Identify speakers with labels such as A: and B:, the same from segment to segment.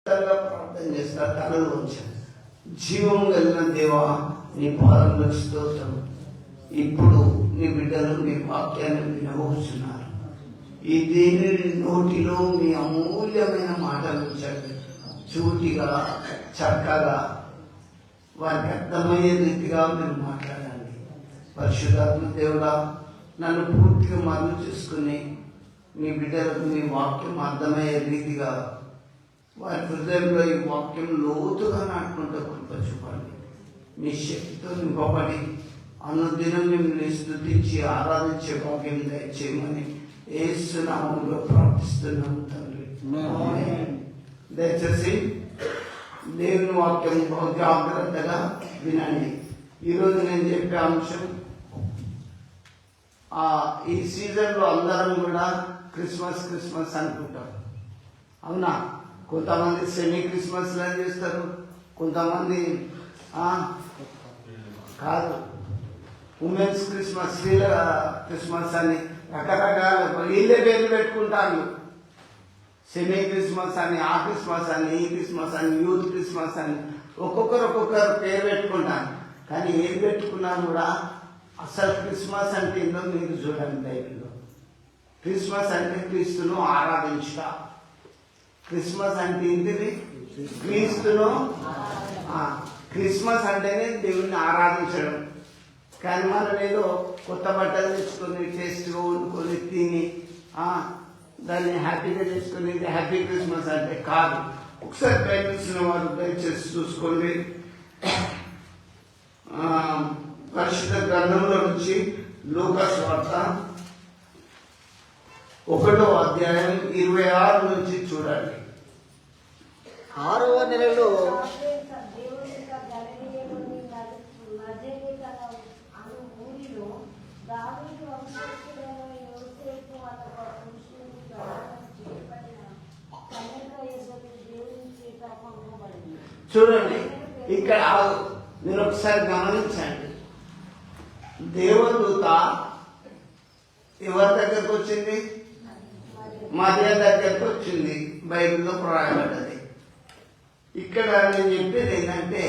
A: ప్రార్థన చేస్తా. తలలు ఉంచాను. జీవం కలిగిన దేవా, నీ పాదములకు స్తోత్రం. ఇప్పుడు నీ బిడ్డలు నీ వాక్యాన్ని వినబోతున్నారు. ఈ దేని నోటిలో మీ అమూల్యమైన మాటలు ఉంచండి. చూటిగా, చక్కగా, వారికి అర్థమయ్యే రీతిగా మీరు మాట్లాడండి. పరిశుద్ధాత్మ దేవుడా, నన్ను పూర్తిగా మరుగు చేసుకుని మీ బిడ్డలకు మీ వాక్యం అర్థమయ్యే రీతిగా వారి హృదయంలో ఈ వాక్యం లోతుగా నాటుకుంటూ కృప చూపండి. మీ శక్తితో నింపబడి అనుదినం మిమ్మల్ని స్తుతించి ఆరాధించే భాగ్యం దయచేయమని యేసు నామములో ప్రార్థిస్తున్నాము తండ్రి. దయచేసి దేవుని వాక్యం జాగ్రత్తగా వినండి. ఈరోజు నేను చెప్పే అంశం, ఈ సీజన్లో అందరం కూడా క్రిస్మస్ క్రిస్మస్ అనుకుంటాం. అవునా? కొంతమంది సెమీ క్రిస్మస్ అని చేస్తారు, కొంతమంది కాదు ఉమెన్స్ క్రిస్మస్, స్త్రీల క్రిస్మస్ అని రకరకాల వీళ్ళే పేర్లు పెట్టుకుంటారు. సెమీ క్రిస్మస్ అని, ఆ క్రిస్మస్ అని, ఈ క్రిస్మస్ అని, యూత్ క్రిస్మస్ అని ఒక్కొక్కరు పేరు పెట్టుకుంటారు. కానీ ఏది పెట్టుకున్నా కూడా అసలు క్రిస్మస్ అంటే ఏందో మీరు చూడండి. బైబిల్లో క్రిస్మస్ అంటే క్రీస్తును ఆరాధించుట. క్రిస్మస్ అంటే ఏంటిది? క్రీస్తును. క్రిస్మస్ అంటేనే దేవుణ్ణి ఆరాధించడం. కానీ మనం ఏదో కొత్త బట్టలు తెచ్చుకొని టేస్ట్గా వండుకొని తిని దాన్ని హ్యాపీగా చేసుకుని హ్యాపీ క్రిస్మస్ అంటే కాదు. ఒకసారి ప్రయత్నిస్తున్న వారు దయచేసి చూసుకోండి. పరిశుద్ధ గ్రంథంలో నుంచి లూకా సువార్త 1వ అధ్యాయం 26 నుంచి చూడండి.
B: 6వ నెలలో
A: చూడండి, ఇక్కడ మీరు ఒకసారి గమనించండి. దేవదూత ఎవరి దగ్గరకు వచ్చింది? మరియ దగ్గరకు వచ్చింది. బైబిల్లో రాయబడ్డది. ఇక్కడ నేను చెప్పేది ఏంటంటే,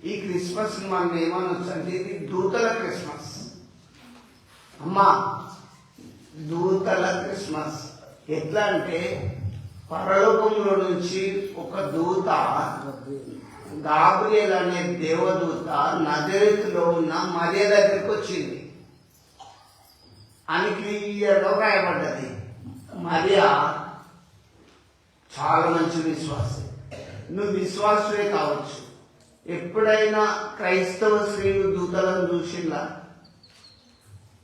A: ఈ క్రిస్మస్ మనం ఏమనొచ్చు అంటే ఇది దూతల క్రిస్మస్. అమ్మా, దూతల క్రిస్మస్. ఎట్లా అంటే పరలోకంలో నుంచి ఒక దూత, గాబ్రియల్ అనే దేవదూత నజరేతులో ఉన్న మరియ దగ్గరికి వచ్చింది అని క్లియర్గా రాయబడ్డది. మరియ చాలా మంచి విశ్వాసం. నువ్వు విశ్వాసమే కావచ్చు. ఎప్పుడైనా క్రైస్తవ స్త్రీలు దూతలను చూసిందా?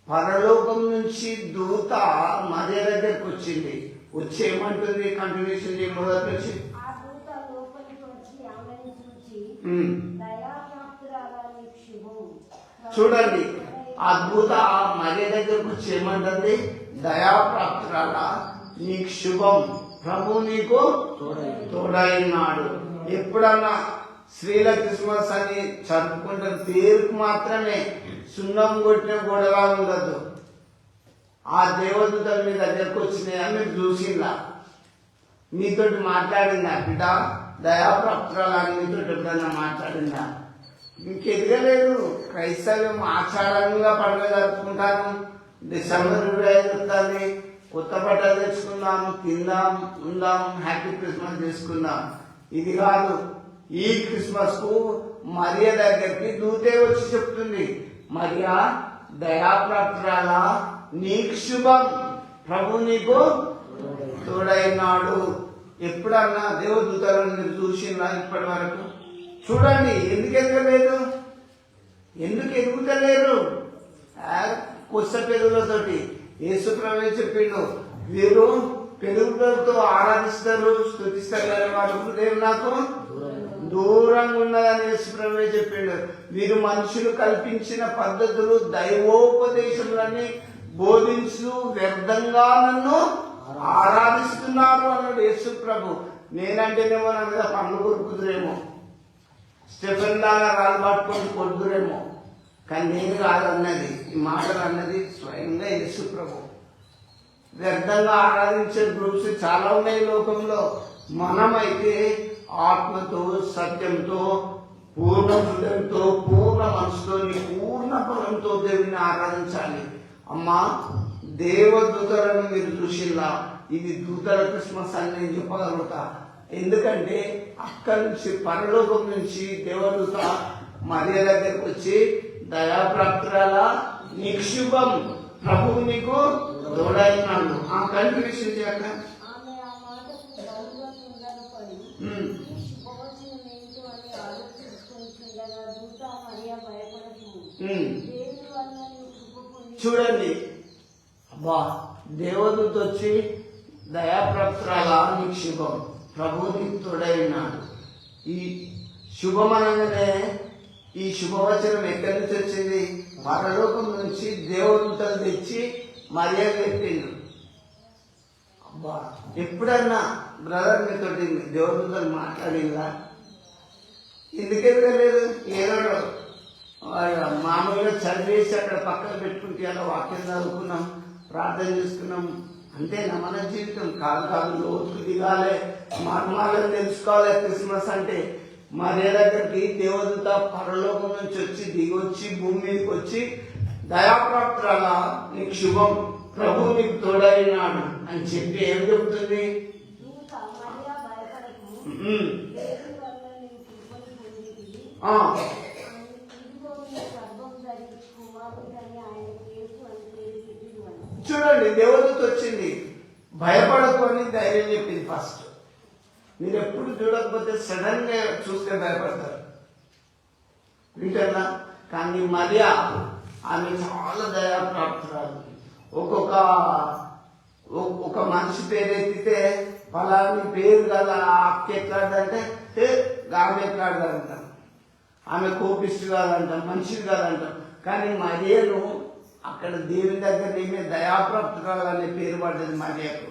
A: పరలోకం నుంచి దూత మరియ దగ్గరికి వచ్చింది. వచ్చి ఏమంటుంది? కంటిన్యూషన్ మొదటి నుంచి చూడండి. ఆ దూత మరియ దగ్గరకు వచ్చి ఏమంటుంది? దయాప్రాప్తురాల, నీకు శుభం, ప్రభు నీకు తోడైనాడు. ఎప్పుడన్నా స్త్రీల క్రిస్మస్ అని జరుపుకుంటే పేరుకు మాత్రమే, సున్నం కొట్టిన గొడవ ఉండదు. ఆ దేవదూతలు మీ దగ్గరకు వచ్చినాయని మీరు చూసిందా? మీతోటి మాట్లాడిందా? బిడ్డ దయాప్రాప్తురాలని మీతోటి ఎప్పుడన్నా మాట్లాడిందా? ఇంకెదగలేదు. క్రైస్తవ్యం ఆచారంగా పండుగ జరుపుకుంటాను. డిసెంబర్ 25 వస్తుంది, కొత్త బట్టలు తెచ్చుకుందాం, తిందాం, ఉందాం, హ్యాపీ క్రిస్మస్ చేసుకుందాం. ఇది కాదు. ఈ క్రిస్మస్ కు మరియ దగ్గరికి దూతే వచ్చి చెప్తుంది, మరియా దయాప్రాప్తురాల, నీకు శుభం, ప్రభు నీకు తోడైనాడు. ఎప్పుడన్నా దేవదూతలను మీరు చూసిందా ఇప్పటి వరకు? చూడండి. ఎందుకు ఎదగలేదు? ఎందుకు ఎదుగుతలేరు? కొత్త పెరుగులతోటి యేసు ప్రభువే చెప్పిండు, వీరు పెరుగులతో ఆరాధిస్తారు, స్తుతిస్తారు కానీ వాళ్ళ హృదయం నాకు దూరంగా ఉన్నదని యేసు ప్రభువే చెప్పిండు. వీరు మనుషులు కల్పించిన పద్ధతులు, దైవోపదేశములన్నీ బోధించు వ్యర్థంగా నన్ను ఆరాధిస్తున్నారు అన్నాడు యేసు ప్రభు. నేనంటేనేమో నా మీద పండ్లు కొరుకుతురేమో, స్టెఫెన్ లాగా రాళ్ళు పట్టుకొని కొడుతురేమో, కానీ నేను కాదన్నది. ఈ మాటలు అన్నది స్వయంగా యేసు ప్రభు. వ్యర్థంగా ఆరాధించే గ్రూప్స్ చాలా ఉన్నాయి లోకంలో. మనమైతే ఆత్మతో సత్యంతో పూర్ణ హృదయంతో పూర్ణ మనసుతో పూర్ణ బలంతో దేవుని ఆరాధించాలి. అమ్మా, దేవదూతలను మీరు చూసిల్లా, ఇది దూతల క్రిస్మస్ అని నేను చెప్పగలుగుతా. ఎందుకంటే అక్కడి నుంచి పరలోకం నుంచి దేవదూత మరియ దగ్గరకు వచ్చి, దయాప్రాప్తురాల నీకు శుభం, ప్రభువు నీకు తోడైనాడు. ఆ కన్ఫ్యూషన్ చేయక చూడండి. అబ్బా, దేవదూత వచ్చి దయాప్రాప్తురాల నీకు శుభం, ప్రభువు నీకు తోడైనాడు. ఈ శుభం అనగానే ఈ శుభవచనం ఎక్కడి నుంచి వచ్చింది? పరలోకం నుంచి దేవదూతలు తెచ్చి మరియ చెప్పిండు. అబ్బా, ఎప్పుడన్నా బ్రదర్ మీతో దేవదూతలు మాట్లాడిందా? ఎందుకెందుకు లేదు? ఏదో మామూలుగా చదివేసి అక్కడ పక్కన పెట్టుకుంటే అలా వాక్యం చదువుకున్నాం, ప్రార్థన చేసుకున్నాం, అంతేనా మన జీవితం? కాదు, లోతుకు దిగాలి, మర్మాలను తెలుసుకోవాలి. క్రిస్మస్ అంటే మరియ దగ్గరికి దేవదూత పరలోకం నుంచి వచ్చి దిగొచ్చి భూమి మీదకి వచ్చి, దయాప్రాప్తురాల నీకు శుభం, ప్రభు నీకు తోడైనాడు అని చెప్పి ఏం చెబుతుంది? చూడండి, దేవదూత వచ్చింది, భయపడకొని ధైర్యం చెప్పింది. ఫస్ట్ మీరు ఎప్పుడు చూడకపోతే సడన్ గా చూస్తే భయపడతారు, వింటారా? కానీ మరియ ఆమె చాలా దయాప్రాప్తురాలు. ఒక మనిషి పేరు ఎత్తితే ఫలాని పేరు గల అక్క ఎట్లాడంటే ఆమె ఎట్లాడదంటాం, ఆమె కోపిస్తు కాదంటాం, మనిషిది కాదంటాం. కానీ మరియను అక్కడ దేవుని దగ్గర ఈమె దయాప్రాప్తురాలు అనే పేరు పడ్డది మరియకు.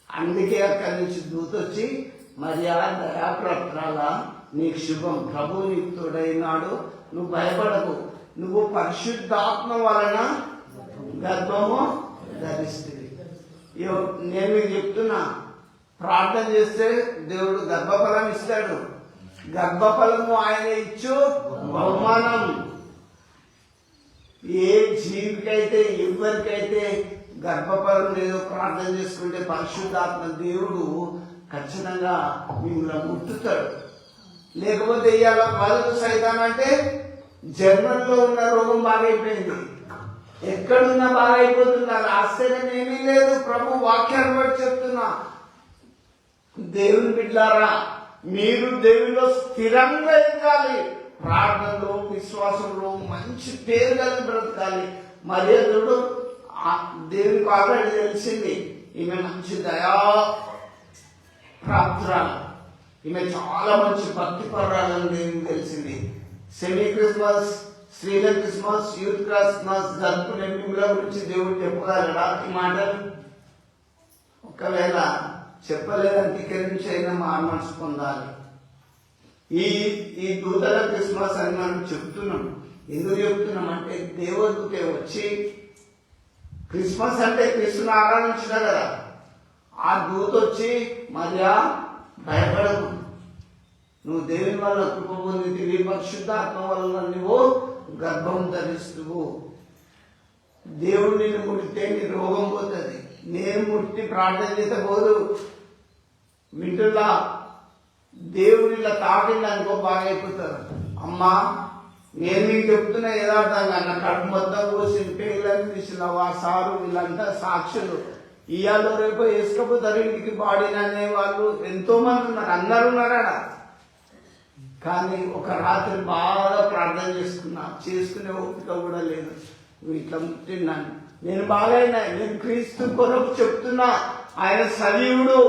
A: అందుకే అక్కడి నుంచి దూత వచ్చి, మరియా దయాప్రాప్తురాల నీకు శుభం, ప్రభువు నీకు తోడైనాడు, నువ్వు భయపడకు, నువ్వు పరిశుద్ధాత్మ వలన గర్భము ధరిస్తుంది. నేను మీకు చెప్తున్నా, ప్రార్థన చేస్తే దేవుడు గర్భఫలం ఇస్తాడు. గర్భఫలము ఆయన ఇచ్చు బహుమానం. ఏ జీవికైతే ఎవరికైతే గర్భఫలం లేదో ప్రార్థన చేసుకుంటే పరిశుద్ధాత్మ దేవుడు ఖచ్చితంగా మిమ్మల్ని ముట్టుతాడు. లేకపోతే ఇవాళ వాళ్ళు సైతాన్ అంటే జర్మన్లో ఉన్న రోగం బాగైపోయింది, ఎక్కడున్నా బాగైపోతున్నారు. ఆశ్చర్యం ఏమీ లేదు. ప్రభు వాక్యాన్ని బట్టి చెప్తున్నా, దేవుని బిడ్డలారా, మీరు దేవునిలో స్థిరంగా ఎదగాలి, ప్రార్థనలో విశ్వాసంలో మంచి పేరు కలిగి బ్రతకాలి. మరియ దేవుడు దేవునికి ఆల్రెడీ తెలిసింది, ఈమె మంచి దయా ప్రాప్తురాలు, ఈమె చాలా మంచి భక్తి పరురాలని దేవునికి తెలిసింది. సెమీ క్రిస్మస్, స్త్రీల క్రిస్మస్, యూత్ క్రిస్మస్ జరుపుకునే మిమ్మల గురించి దేవుడు చెప్పగలడా ఈ మాటలు? ఒకవేళ చెప్పలేదంటే ఇక్కడి నుంచి అయినా మారు మనసు పొందాలి. ఈ దూతల క్రిస్మస్ అని మనం చెప్తున్నాం. ఎందుకు చెప్తున్నాం అంటే దేవదూతే వచ్చి, క్రిస్మస్ అంటే క్రీస్తుని ఆరాధించిన కదా, ఆ దూత వచ్చి మరియా భయపడకు, నువ్వు దేవుని వల్ల కృప పొందితివి, పరిశుద్ధాత్మ వల్ల నువ్వు గర్భం ధరిస్తువు, దేవుడు నిన్ను ముడితే నీ రోగం పోతుంది. నేను ముట్టి ప్రార్థన చేస్తే పోదు, వింటున్నా, దేవుడు ఇలా తాకిండి అనుకో బాగైపోతారు. అమ్మా, నేను మీకు చెప్తున్నా యథార్థంగా, నా కడుపు మొత్తం కోసిన పేర్లను తీసినావు ఆ సారు, వీళ్ళంతా సాక్షులు. ఇవాళ రేపు వేసుకపోతారు ఇంటికి బాడీని అనే వాళ్ళు ఎంతో మంది ఉన్నారు, అందరు ఉన్నారా. కానీ ఒక రాత్రి బాగా ప్రార్థన చేసుకునే ఓపిక కూడా లేదు. ఇట్లా ముట్టిన్నాను, నేను బాగైనా, నేను క్రీస్తు కొరకు చెప్తున్నా, ఆయన సజీవుడు,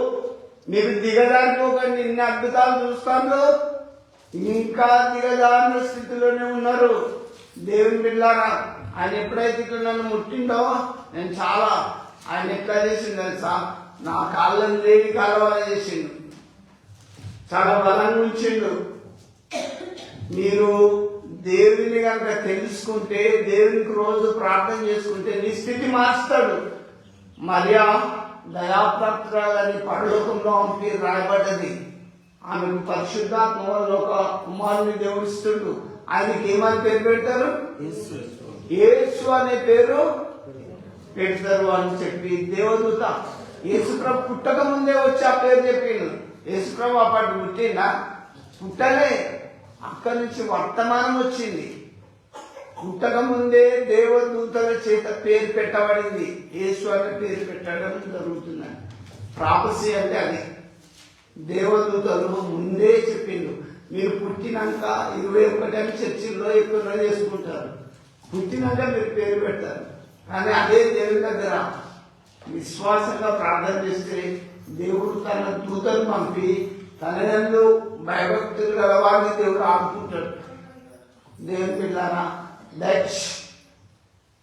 A: మీరు దిగజారిపోకండి. ఇన్ని అద్భుతాలు చూస్తాను, ఇంకా దిగజారిన స్థితిలోనే ఉన్నారు దేవుని బిడ్డలారా. ఆయన ఎప్పుడైతే ఇట్లా నన్ను ముట్టిండో నేను చాలా, ఆయన ఎట్లా చేసిండు తెలుసా, నా కాళ్ళని లేని కాలవాల చేసిండు, చాలా బలంగా ఉంచిండు. మీరు దేవుని కనుక తెలుసుకుంటే, దేవునికి రోజు ప్రార్థన చేసుకుంటే నీ స్థితి మారుస్తాడు. మరియా దయాప్రాప్తురాలని పరలోకంలో ఆమె పేరు రాయబడ్డది. ఆమెకు పరిశుద్ధాత్మ వల్ల ఒక కుమారుని దేవుడిస్తుండు. ఆయనకి ఏమని పేరు పెడతారు? యేసు అనే పేరు పెడతారు అని చెప్పి దేవదూత యేసుప్రభు పుట్టక ముందే వచ్చి ఆ పేరు చెప్పిండు. యేసుప్రభు అప్పటి పుట్టిందా? పుట్టలే. అక్కడి నుంచి వర్తమానం వచ్చింది. పుట్టక ముందే దేవదూతల చేత పేరు పెట్టబడింది. యేసు అనే పేరు పెట్టడం జరుగుతుందని ప్రాపసీ అంటే అది. దేవదూతలు ముందే చెప్పిండు. మీరు పుట్టినాక 21 అని చర్చిల్లో ఎక్కువ చేసుకుంటారు. పుట్టినాక మీరు పేరు పెడతారు. కానీ అదే దేవుని దగ్గర విశ్వాసంగా ప్రార్థన చేస్తే దేవుడు తన దూతను పంపి తనయందు భయభక్తులు గల వారిని దేవుడు ఆపుకుంటాడు. దేవుని పిల్లారా,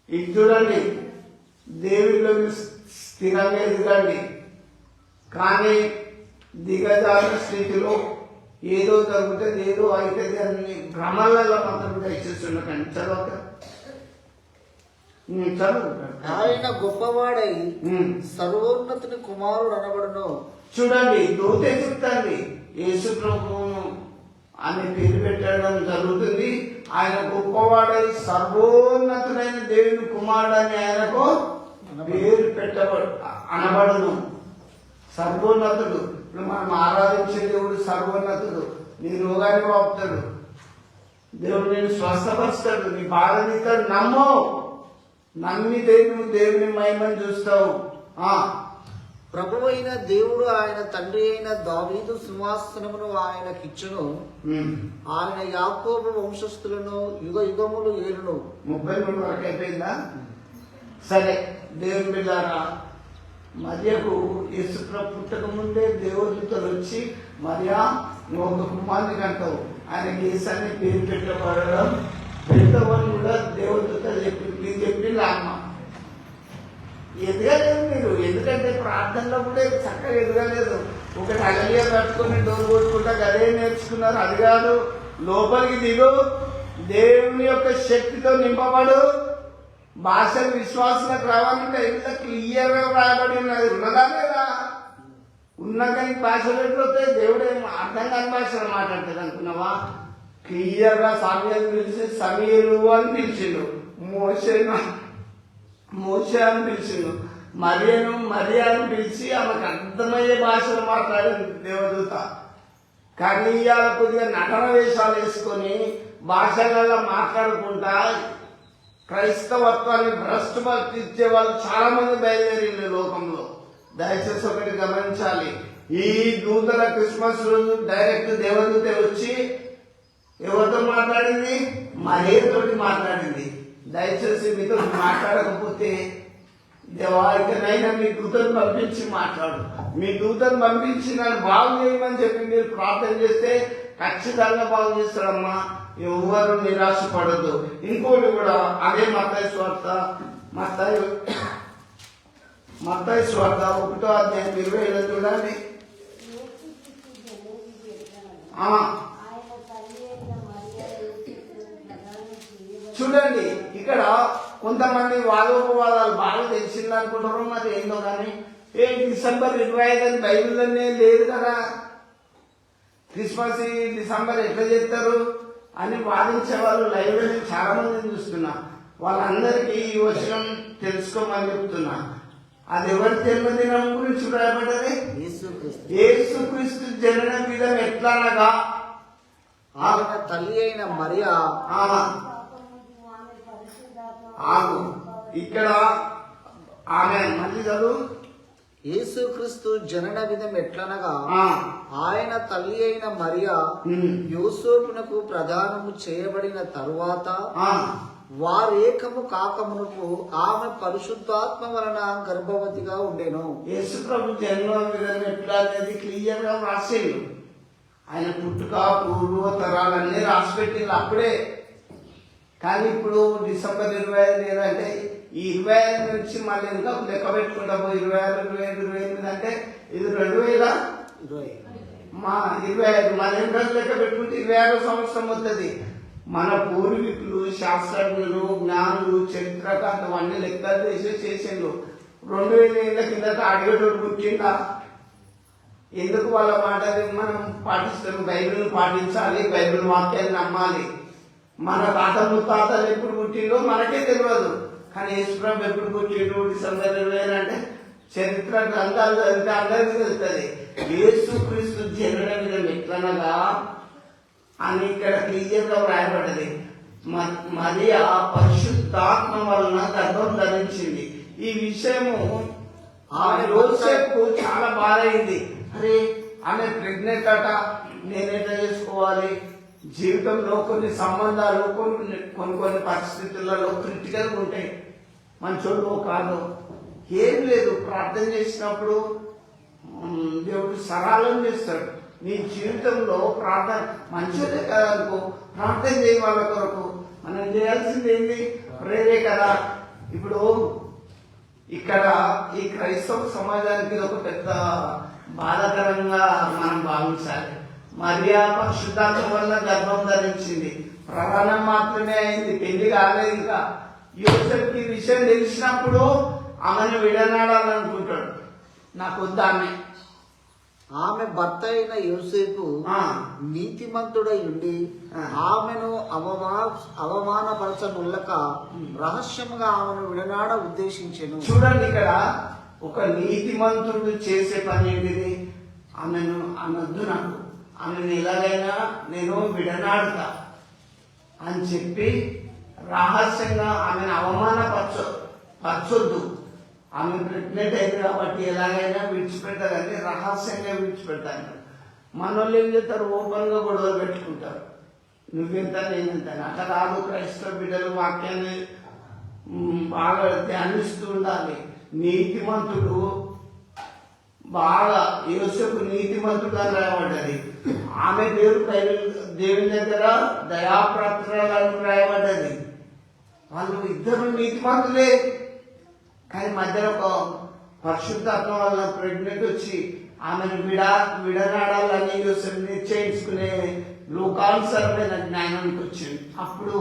A: ఇది చూడండి, దేవుడిలో స్థిరంగా ఎదగండి. కానీ దిగజారిన స్థితిలో ఏదో జరుగుతుంది, ఏదో అవుతుంది అని భ్రమలలో మాత్రం దయచేస్తుండకండి. చదవక
B: ఆయన గొప్పవాడై సర్వోన్నతుని కుమారుడు అనబడును.
A: చూడండి, దూతే చెప్తాండి యేసు ప్రభువును అనే పేరు పెట్టడం జరుగుతుంది. ఆయన గొప్పవాడై సర్వోన్నతుడైన దేవుని కుమారుడు అని ఆయనకు పేరు అనబడును. సర్వోన్నతుడు. ఇప్పుడు మనం ఆరాధించే దేవుడు సర్వోన్నతుడు. నీ రోగాన్ని బాపుతాడు, దేవుడు నేను స్వస్థపరుస్తాడు, నీ బాధ నీతాడు. నమ్మితే నువ్వు దేవుని మహిమని చూస్తావు.
B: ప్రభువైన దేవుడు ఆయన తండ్రి అయిన దావీదు సింహాసనమును ఆయనకిచ్చును. ఆయన యాకోబు వంశస్థులను యుగ యుగములు ఏలును.
A: 33 వరకు అయిపోయిందా? సరే, దేవుని బిడ్డారా, మరియకు యేసుప్రభు పుట్టక ముందే దేవదూతలు వచ్చి మరియా నువ్వు ఒక కుమారుని కంటావు, ఆయనకి యేసు అనే పేరు పెట్టబడడం పెడతామని కూడా దేవదూత చెప్పింది. అమ్మ ఎదగలేదు మీరు, ఎందుకంటే ప్రార్థనలో కూడా చక్కగా ఎదగలేదు. ఒకటి అగలియా కట్టుకొని డోర్ కొట్టుకుంటా గదే నేర్చుకున్నారు. అది కాదు, లోపలికి దిగు, దేవుని యొక్క శక్తితో నింపబడు, భాషలు విశ్వాసంలోకి రావాలంటే ఎంత క్లియర్గా రాయబడి ఉన్నది. ఉన్నదా లేదా? ఉన్నా కానీ భాషలు ఎట్లయితే దేవుడు ఏమో అర్థం కాని భాషలు మాట్లాడుతుంది అనుకున్నావా? క్లియర్గా సమయాలు పిలిచి సమీరు అని పిలిచిండు, మోషే అని పిలిచిండు, మరియా అని పిలిచి ఆమెకు అర్థమయ్యే భాషలు మాట్లాడింది దేవదూత. కానీ ఇవాళ కొద్దిగా నటన వేషాలు వేసుకొని భాషలలో మాట్లాడుకుంటా క్రైస్తవత్వాన్ని భ్రష్టు పట్టించే వాళ్ళు చాలా మంది బయలుదేరింది లోకంలో. దయచేసి ఒకటి గమనించాలి, ఈ దూతల క్రిస్మస్ రోజు డైరెక్ట్ దేవదూత వచ్చి ఎవరితో మాట్లాడింది? మరియతోటి మాట్లాడింది. దయచేసి మీతో మాట్లాడకపోతే దేవా ఇకనైనా మీ దూతను పంపించి మాట్లాడు, మీ దూతను పంపించి నన్ను బాగు చేయమని చెప్పి మీరు ప్రార్థన చేస్తే ఖచ్చితంగా బాగు చేస్తాడమ్మా. ఎవరు నిరాశపడద్దు. ఇంకోటి కూడా అదే మత్తయి సువార్త 1:20 చూడండి. చూడండి, ఇక్కడ కొంతమంది వాదోపవాదాలు బాగా తెలిసింది అనుకుంటారు. మరి ఏందో కానీ డిసెంబర్ 25 అని బైబిల్లోనే లేదు కదా. క్రిస్మస్ డిసెంబర్ ఎట్లా చేస్తారు అని వాదించే వాళ్ళు లైవ్ లో చాలా మందిని చూస్తున్నా. వాళ్ళందరికీ ఈ వచనం తెలుసుకోమని చెప్తున్నా. అది ఎవరి జన్మదినం గురించి రాయబడ్డది? యేసుక్రీస్తు జనన విధం ఎట్లా అనగా
B: ఆయన తల్లి అయిన మరియా.
A: ఇక్కడ ఆమె మళ్ళీ చదువు.
B: యేసుక్రీస్తు జనన విధం ఎట్లనగా ఆయన తల్లి అయిన మరియా యోసేపునకు ప్రదానము చేయబడిన తరువాత వారేకము కాకమునకు ఆమె పరిశుద్ధాత్మ వలన గర్భవతిగా ఉండేను.
A: యేసు ప్రభు జన్మ విధం ఎట్లా అనేది క్లియర్ గా రాసేది. ఆయన పుట్టుక పూర్వతరాలన్నీ రాసి పెట్టింది అప్పుడే. కానీ ఇప్పుడు డిసెంబర్ 25 ఏదంటే ఈ 25 నుంచి మళ్ళీ ఇంకా లెక్క పెట్టుకుంటా 26, 27, 28 అంటే ఇది 2020 మా 25 మళ్ళీ ఇంకా లెక్క పెట్టుకుంటే 26వ సంవత్సరం వస్తుంది. మన పూర్వీకులు శాస్త్రజ్ఞులు జ్ఞానులు చరిత్రకారులు అన్ని లెక్కలు చేసిండ్రు. 2000 ఏళ్ళ కిందట అడిగేటోడు పుట్టిందా? ఎందుకు వాళ్ళ మాటని మనం పాటిస్తాం? బైబిల్ని పాటించాలి, బైబిల్ వాక్యాన్ని నమ్మాలి. మన తాత ముత్తాతలు ఎప్పుడు పుట్టిండో మనకే తెలియదు, కానీ యేసుప్రభు ఎప్పుడు పుట్టిండు, డిసెంబర్ 20 అంటే చరిత్ర గ్రంథాలు చదివితే అందరికీ తెలుస్తుంది. యేసుక్రీస్తు జనన విధం ఎట్లనగా అని ఇక్కడ క్లియర్ గా వ్రాయబడ్డది. మరి ఆ పరిశుద్ధాత్మ వలన గర్భం ధరించింది. ఈ విషయము ఆమె యోసేపుకు చాలా బాధైంది. అరే ఆమె ప్రెగ్నెంట్ అట, నేనేటా చేసుకోవాలి? జీవితంలో కొన్ని సంబంధాలు కొన్ని పరిస్థితులలో క్రిటికల్ ఉంటాయి. మంచోళ్ళు కాదు, ఏం లేదు. ప్రార్థన చేసినప్పుడు దేవుడు సరళం చేస్తాడు. నీ జీవితంలో ప్రార్థన మంచిదే కదా అనుకో, ప్రార్థన చేయ వాళ్ళ కొరకు. మనం చేయాల్సింది ఏంటి? ప్రేరే కదా. ఇప్పుడు ఇక్కడ ఈ క్రైస్తవ సమాజానికి ఒక పెద్ద బాధాకరంగా మనం భావించాలి. మరియా పరిశుద్ధాత్మ వల్ల గర్భం ధరించింది, ప్రధానం మాత్రమే అయింది, పెళ్లి కాలేదు ఇంకా. యోసేపుకి ఈ విషయం తెలిసినప్పుడు ఆమెను విడనాడాలనుకుంటాడు. నాకు వద్దు
B: ఆమె భర్త అయిన యోసేపు నీతిమంతుడై ఉండి ఆమెను అవమానపరచనుల్లక రహస్యంగా ఆమెను విడనాడ ఉద్దేశించెను.
A: చూడండి, ఇక్కడ ఒక నీతిమంతుడు చేసే పని ఏంటిది? ఆమెను అనొద్దు, నాకు ఆమెను ఎలాగైనా నేను విడనాడుతా అని చెప్పి రహస్యంగా ఆమెను అవమానపరచొద్దు. ఆమె ప్రెగ్నెంట్ అయింది కాబట్టి ఎలాగైనా విడిచిపెట్టాలని రహస్యంగా విడిచిపెట్టాను. మనోళ్ళు ఏం చేస్తారు? ఓపెన్ గా గొడవలు పెట్టుకుంటారు, నువ్వెంత నేనెంత. అట్లా కాదు. క్రైస్తవ బిడ్డలు వాక్యాన్ని బాగా ధ్యానిస్తూ ఉండాలి. నీతిమంతుడు బాగా, యోసేపు నీతిమంతుడు అని రాయబడ్డది. ఆమె దేవుని దగ్గర దయాప్రాప్తురాలని రాయబడ్డది. వాళ్ళు ఇద్దరు నీతిమంతులే, కానీ మధ్యలో ఒక పరిశుద్ధాత్మ వల్ల ప్రెగ్నెంట్ వచ్చి ఆమెను విడనాడాలని యోసేపు నిశ్చయించుకునే లోకానుసారమైన జ్ఞానానికి వచ్చింది. అప్పుడు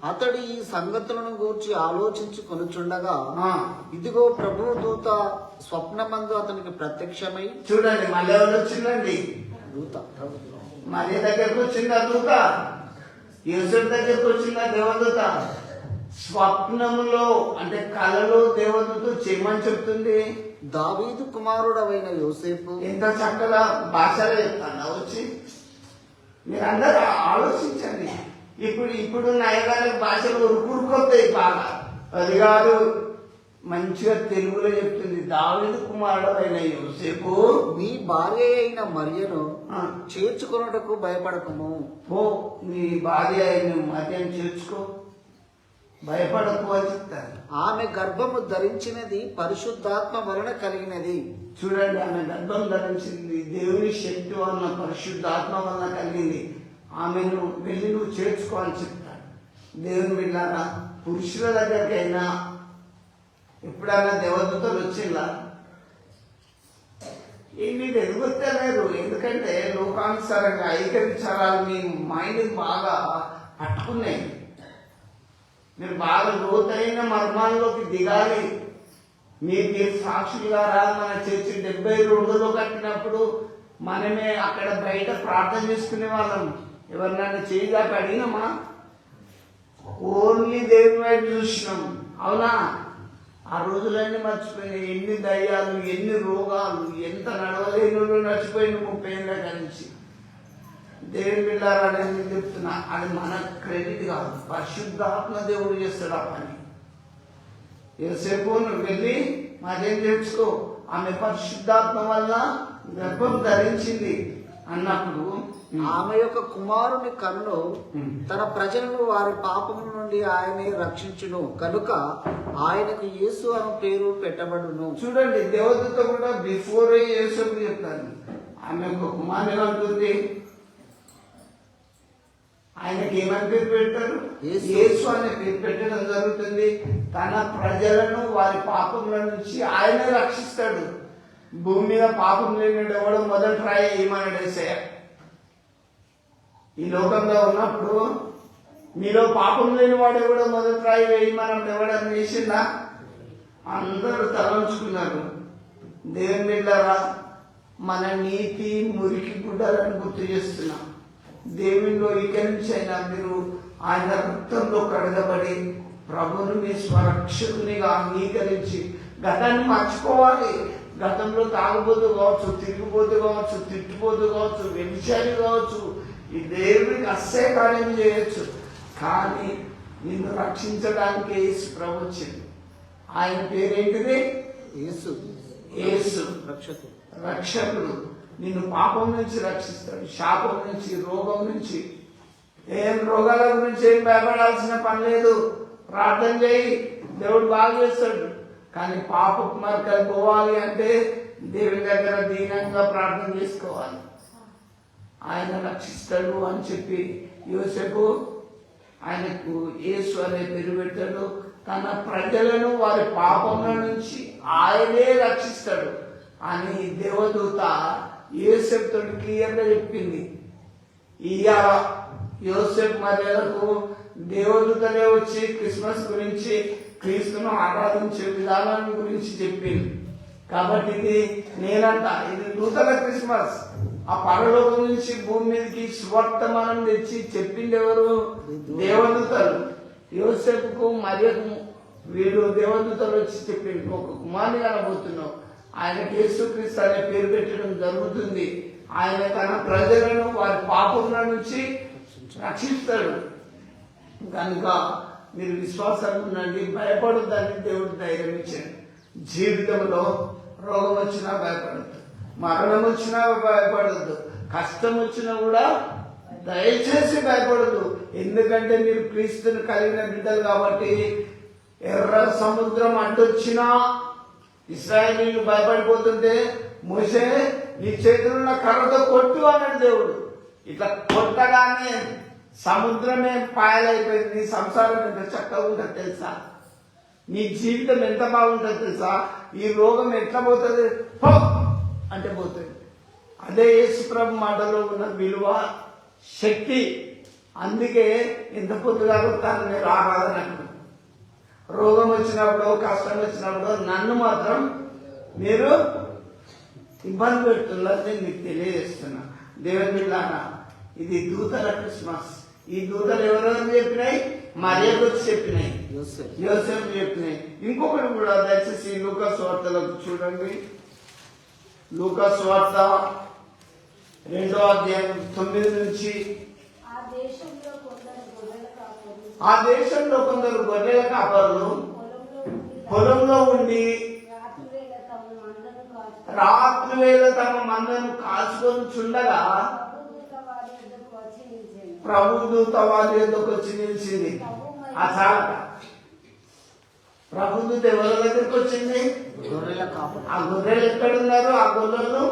B: అతడు ఈ సంగతులను గూర్చి ఆలోచించుకొనుచుండగా ఇదిగో ప్రభువు దూత స్వప్నమందు అతనికి ప్రత్యక్షమై,
A: చూడండి మళ్ళీ ఎవరు వచ్చిందండి?
B: దూత
A: మరియ దగ్గరకు వచ్చిందా దూత? యోసేపు దగ్గరకు వచ్చిందా దేవదూత? స్వప్నములో అంటే కలలో దేవదూత చేయమని చెప్తుంది.
B: దావీదు కుమారుడవైన యోసేపు,
A: ఎంత చక్కగా భాషలో చెప్తాను వచ్చి. మీరందరూ ఆలోచించండి. ఇప్పుడు నయగాల భాషలు ఉరుకురుకొస్తాయి బాగా. అది కాదు, మంచిగా తెలుగులో చెప్తుంది. దావీదు కుమారుడైన యోసేపు,
B: నీ భార్య అయిన మరియను చేర్చుకొనుటకు భయపడకము.
A: నీ భార్య అయిన మరియను చేర్చుకో, భయపడకు అని చెప్తారు.
B: ఆమె గర్భము ధరించినది పరిశుద్ధాత్మ వలన కలిగినది.
A: చూడండి, ఆమె గర్భం ధరించింది దేవుని శక్తి వలన, పరిశుద్ధాత్మ వలన కలిగింది. ఆమెను వెళ్ళి నువ్వు చేర్చుకో అని చెప్తాడు. దేవుని వెళ్ళారా? పురుషుల దగ్గరికైనా ఎప్పుడైనా దేవదూతలు వచ్చిందా? మీరు ఎదుగుతలేరు. ఎందుకంటే లోకానుసారంగా ఐక విచారాలు మీ మైండ్ బాగా పట్టుకున్నాయి. మీరు బాగా లోతైన మర్మాల్లోకి దిగాలి. మీరు సాక్షులుగా రా. మన చర్చి 72లో కట్టినప్పుడు మనమే అక్కడ బయట ప్రార్థన చేసుకునే వాళ్ళం. ఎవరినైనా చేయదాకా అడిగినామా? ఓన్లీ దేవుని వైపు చూసినాం. అవునా? ఆ రోజులన్నీ మర్చిపోయినాయి. ఎన్ని దయ్యాలు, ఎన్ని రోగాలు, ఎంత నడవలేని నడిచిపోయిన 30 ఏళ్ళ కలిసి. దేవుని బిడ్డారని చెప్తున్నా, అది మన క్రెడిట్ కాదు, పరిశుద్ధాత్మ దేవుడు చేస్తాడు ఆ పని. యోసేపు నువ్వు వెళ్ళి మాదేం తెలుసుకో, ఆమె పరిశుద్ధాత్మ వల్ల గర్భం ధరించింది అన్నప్పుడు
B: ఆమె యొక్క కుమారుని కన్ను తన ప్రజలను వారి పాపము నుండి ఆయనే రక్షించును కనుక ఆయనకు యేసు అను పేరు పెట్టబడును.
A: చూడండి, దేవదూత కూడా బిఫోర్ యేసు చెప్తాను. ఆమె యొక్క కుమారుని అంటుంది, ఆయనకి ఏమని పేరు పెట్టారు? యేసు అనే పేరు పెట్టడం జరుగుతుంది. తన ప్రజలను వారి పాపముల నుంచి ఆయనే రక్షిస్తాడు. భూమి మీద పాపం లేనివాడు ఎవడో మొదటి ట్రై ఏమన్నాడు యేసయ్య. ఈ లోకంలో ఉన్నప్పుడు మీలో పాపం లేని వాడు ఎవడో మొదటి ట్రై వేయమన్నాడు. ఎవడని వేసిందా? అందరూ తలంచుకున్నారు. దేవుని బిడ్డలారా, మన నీతి మురికి గుడ్డలను గుర్తు చేస్తున్నాం. దేవునిలో ఇక్కడి నుంచి అయినా మీరు ఆయన రక్తంలో కడగబడి ప్రభువును మీ స్వరక్షకునిగా అంగీకరించి గతాన్ని మర్చిపోవాలి. గతంలో తాగుబోతు కావచ్చు, తిరిగిపోతు కావచ్చు, తిట్టుపోతు కావచ్చు, వ్యభిచారి కావచ్చు, ఈ దేవుడికి అస్సే కార్యం చేయొచ్చు. కానీ నిన్ను రక్షించడానికి యేసు ప్రభు వచ్చింది. ఆయన పేరేంటిది?
B: యేసు.
A: యేసు
B: రక్షకుడు.
A: రక్షకుడు. నిన్ను పాపం నుంచి రక్షిస్తాడు, శాపం నుంచి, రోగం నుంచి. ఏం రోగాల గురించి ఏం భయపడాల్సిన పని లేదు. ప్రార్థన చేయి, దేవుడు బాగా చేస్తాడు. కానీ పాపపు మార్గాలు పోవాలి అంటే దేవుని దగ్గర దీనంగా ప్రార్థన చేసుకోవాలి. ఆయన రక్షిస్తాడు అని చెప్పి యోసేపు ఆయనకు యేసు అనే పేరు పెట్టాడు. తన ప్రజలను వారి పాపముల నుంచి ఆయనే రక్షిస్తాడు అని దేవదూత యోసేపుతో క్లియర్గా చెప్పింది. ఇవాళ యోసేపు మర్యాదకు దేవదూతలే వచ్చి క్రిస్మస్ గురించి, క్రీస్తును ఆరాధించే విధానాన్ని గురించి చెప్పింది. కాబట్టి ఇది నేనంట, ఇది నూతన క్రిస్మస్. ఆ పరలోకం నుంచి భూమి మీదకి సువర్తమానం తెచ్చి చెప్పింది ఎవరు? దేవదూతలు. యోసేపుకు మరియకు వీళ్ళు దేవదూతలు వచ్చి చెప్పింది, ఒక కుమారుని కనబోతున్నావు, ఆయనకు యేసుక్రీస్తు అనే పేరు పెట్టడం జరుగుతుంది. ఆయన తన ప్రజలను వారి పాపముల నుంచి రక్షిస్తాడు. కనుక మీరు విశ్వాసంగా ఉండండి, భయపడొద్దని దేవుడు ధైర్యం ఇచ్చాడు. జీవితంలో రోగం వచ్చినా భయపడద్దు, మరణం వచ్చినా భయపడద్దు, కష్టం వచ్చినా కూడా దయచేసి భయపడద్దు. ఎందుకంటే మీరు క్రీస్తుని కలిగిన బిడ్డలు కాబట్టి. ఎర్ర సముద్రం అడ్డొచ్చినా ఇశ్రాయేలీయులు భయపడిపోతుంటే మోషే నీ చేతులున్న కర్రతో కొట్టు అన్నాడు దేవుడు. ఇట్లా కొట్టగానే సముద్రమే పాయలైపోయింది. నీ సంసారం ఎంత చక్కగా ఉంటుంది తెలుసా? నీ జీవితం ఎంత బాగుంటుంది తెలుసా? ఈ రోగం ఎట్లా పోతుంది? పో అంటే పోతుంది. అదే యేసు ప్రభు మాటలో ఉన్న విలువ, శక్తి. అందుకే ఎంత పొద్దుగా కొట్టాను మీరు ఆరాధనకు. రోగం వచ్చినప్పుడు, కష్టం వచ్చినప్పుడు నన్ను మాత్రం మీరు ఇబ్బంది పెడుతున్నారని మీకు తెలియజేస్తున్నా. దేవుని బిడ్డలారా, ఇది దూతల క్రిస్మస్. ఈ దూతలు ఎవరెవరు చెప్పినాయి? మరియకు వచ్చి చెప్పినాయి, యోసేపు చెప్పినాయి. ఇంకొకటి కూడా దయచేసి లూకా సువార్తలకు చూడండి. లూకా సువార్త 2వ అధ్యాయం 9 నుంచి. ఆ దేశంలో కొందరు గొర్రెల కాపరులు పొలంలో ఉండి రాత్రి వేళ తమ మందను కాచుకొని చుండగా ప్రభుదూత వారి యొద్దకు వచ్చి నిలిచింది. ఆ చాలక ప్రభుదూత ఎవరి దగ్గరకు వచ్చింది?
B: గొర్రెల కాపరు.
A: ఆ గొర్రెలు ఎక్కడున్నారు? ఆ గొర్రెలు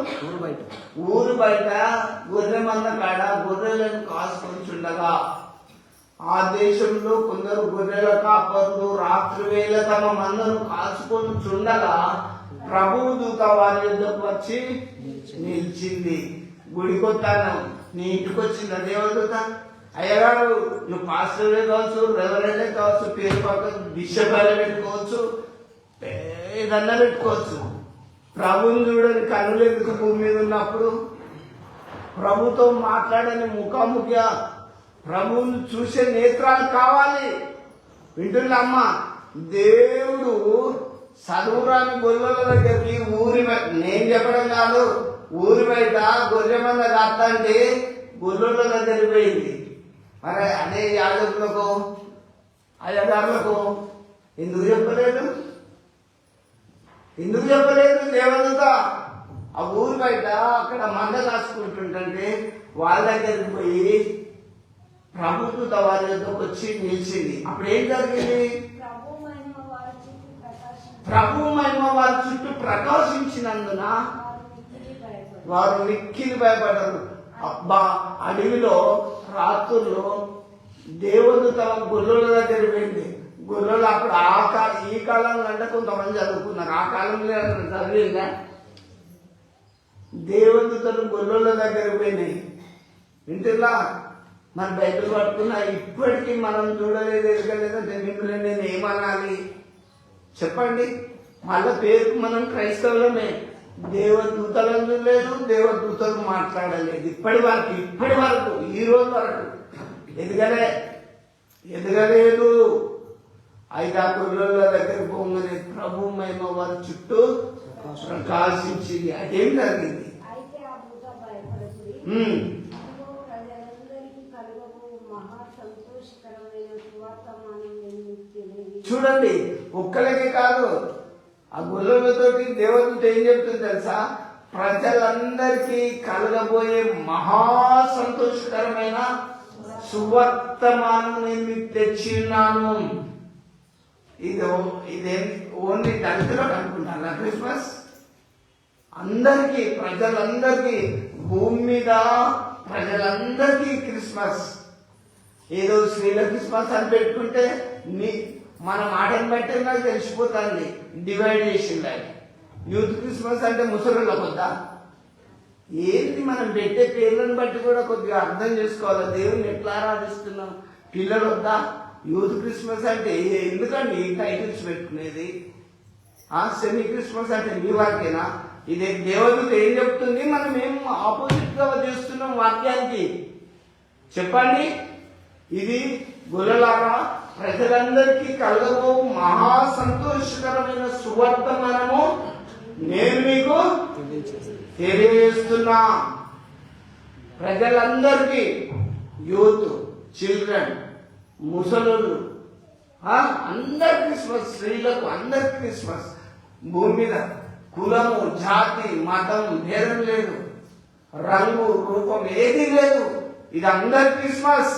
A: ఊరు బయట గొర్రె మంద కాడ గొర్రెలను కాచుకొని చుండగా ఆ దేశంలో కొందరు గొర్రెల కాపరులు రాత్రి వేళ తమ మందను కాచుకొని చుండగా ప్రభువు దూత వారి యొద్దకు వచ్చి నిలిచింది. గుడికొత్తాను, నీ ఇంటికి వచ్చింది దేవదూత. అయ్యగారు, నువ్వు పాస్టర్లే కావచ్చు, రెవరెండే కావచ్చు, పేరు పక్కన బిషప్ పెట్టుకోవచ్చు, ఏదన్నా పెట్టుకోవచ్చు. ప్రభువుని చూడని కన్నులు ఎందుకు భూమి మీద ఉన్నప్పుడు? ప్రభుతో మాట్లాడని ముఖాముఖిగా ప్రభువుని చూసే నేత్రాలు కావాలి. వింటున్నామ్మా? దేవుడు చదువురాని గొర్రెల దగ్గరికి ఊరి నేను చెప్పడం కాదు, ఊరి బయట గొర్రె మంద కాస్తంటే గొర్రెల దగ్గరికి పోయింది. మరి అదే యాజకులకు, అయ్యగారులకు ఎందుకు చెప్పలేదు? ఎందుకు చెప్పలేదు దేవదూత? ఆ ఊరి బయట అక్కడ మంద కాసుకుంటుంటే వాళ్ళ దగ్గరికి పోయి ప్రభుత్వ వారి యొద్దకు వచ్చి నిలిచింది. అప్పుడు ఏం జరిగింది? ప్రభు మహిమ వారి చుట్టూ ప్రకాశించినందున వారు మిక్కిలి భయపడ్డారు. అబ్బా, అడవిలో రాత్రుల్లో దేవదూత గొర్రెల దగ్గర పోయింది. గొర్రెలు అప్పుడు ఈ కాలంలో అంటే కొంతమంది చదువుకున్నారు, ఆ కాలంలో చదివిందా? దేవదూతలు గొర్రెల దగ్గర పోయినాయి. వింటున్నా? మరి బైబిల్ పట్టుకున్నా ఇప్పటికీ మనం చూడలేదు, ఎదగలేదంటే మిమ్మల్ని నేను ఏమనాలి చెప్పండి? మళ్ళా పేరుకు మనం క్రైస్తవులమే. దేవదూతలు లేదు, దేవదూతలు మాట్లాడలేదు ఇప్పటి వరకు ఈ రోజు వరకు ఎదగలేదు. అయితే ఆ గొర్రెల దగ్గర పోగానే ప్రభు మహిమ వారి చుట్టూ ప్రకాశించింది. అదేం జరిగింది? చూడండి, ఒక్కలకే కాదు, ఆ గొర్రెలతోటి దేవదూత ఏం చెప్తుంది తెలుసా? ప్రజలందరికీ కలగబోయే మహా సంతోషకరమైన సువర్తమానం నేను తెచ్చిన్నాను. ఇదే ఓన్లీ దళితులు అనుకుంటాను క్రిస్మస్. అందరికీ, ప్రజలందరికీ, భూమి మీద ప్రజలందరికీ క్రిస్మస్. ఏదో స్త్రీల క్రిస్మస్ అని పెట్టుకుంటే మన మాటను బట్టి నాకు తెలిసిపోతుంది డివైడ్ చేసింది. యూత్ క్రిస్మస్ అంటే ముసలిళ్ళకు వద్దా? ఏంటి మనం పెట్టే పేర్లను బట్టి కూడా కొద్దిగా అర్థం చేసుకోవాలి. దేవుని ఎట్లా ఆరాధిస్తున్నాం? పిల్లలు వద్దా? యూత్ క్రిస్మస్ అంటే ఎందుకండి ఈ టైటిల్స్ పెట్టుకునేది? సెమీ క్రిస్మస్ అంటే మీ వారికేనా? ఇదే దేవదూత ఏం చెప్తుంది? మనం ఏం ఆపోజిట్ గా చేస్తున్నాం వాక్యానికి? చెప్పండి. ఇది గొర్రెలారా, ప్రజలందరికీ కలగబో మహా సంతోషకరమైన సువర్తమానము నేను మీకు తెలియజేస్తున్నా. ప్రజలందరికీ, యూత్, చిల్డ్రన్, ముసలులు, అందరి క్రిస్మస్. స్త్రీలకు అందరి క్రిస్మస్. భూమి మీద కులము, జాతి, మతం భేదం లేదు, రంగు, రూపం ఏది లేదు. ఇది అందరి క్రిస్మస్.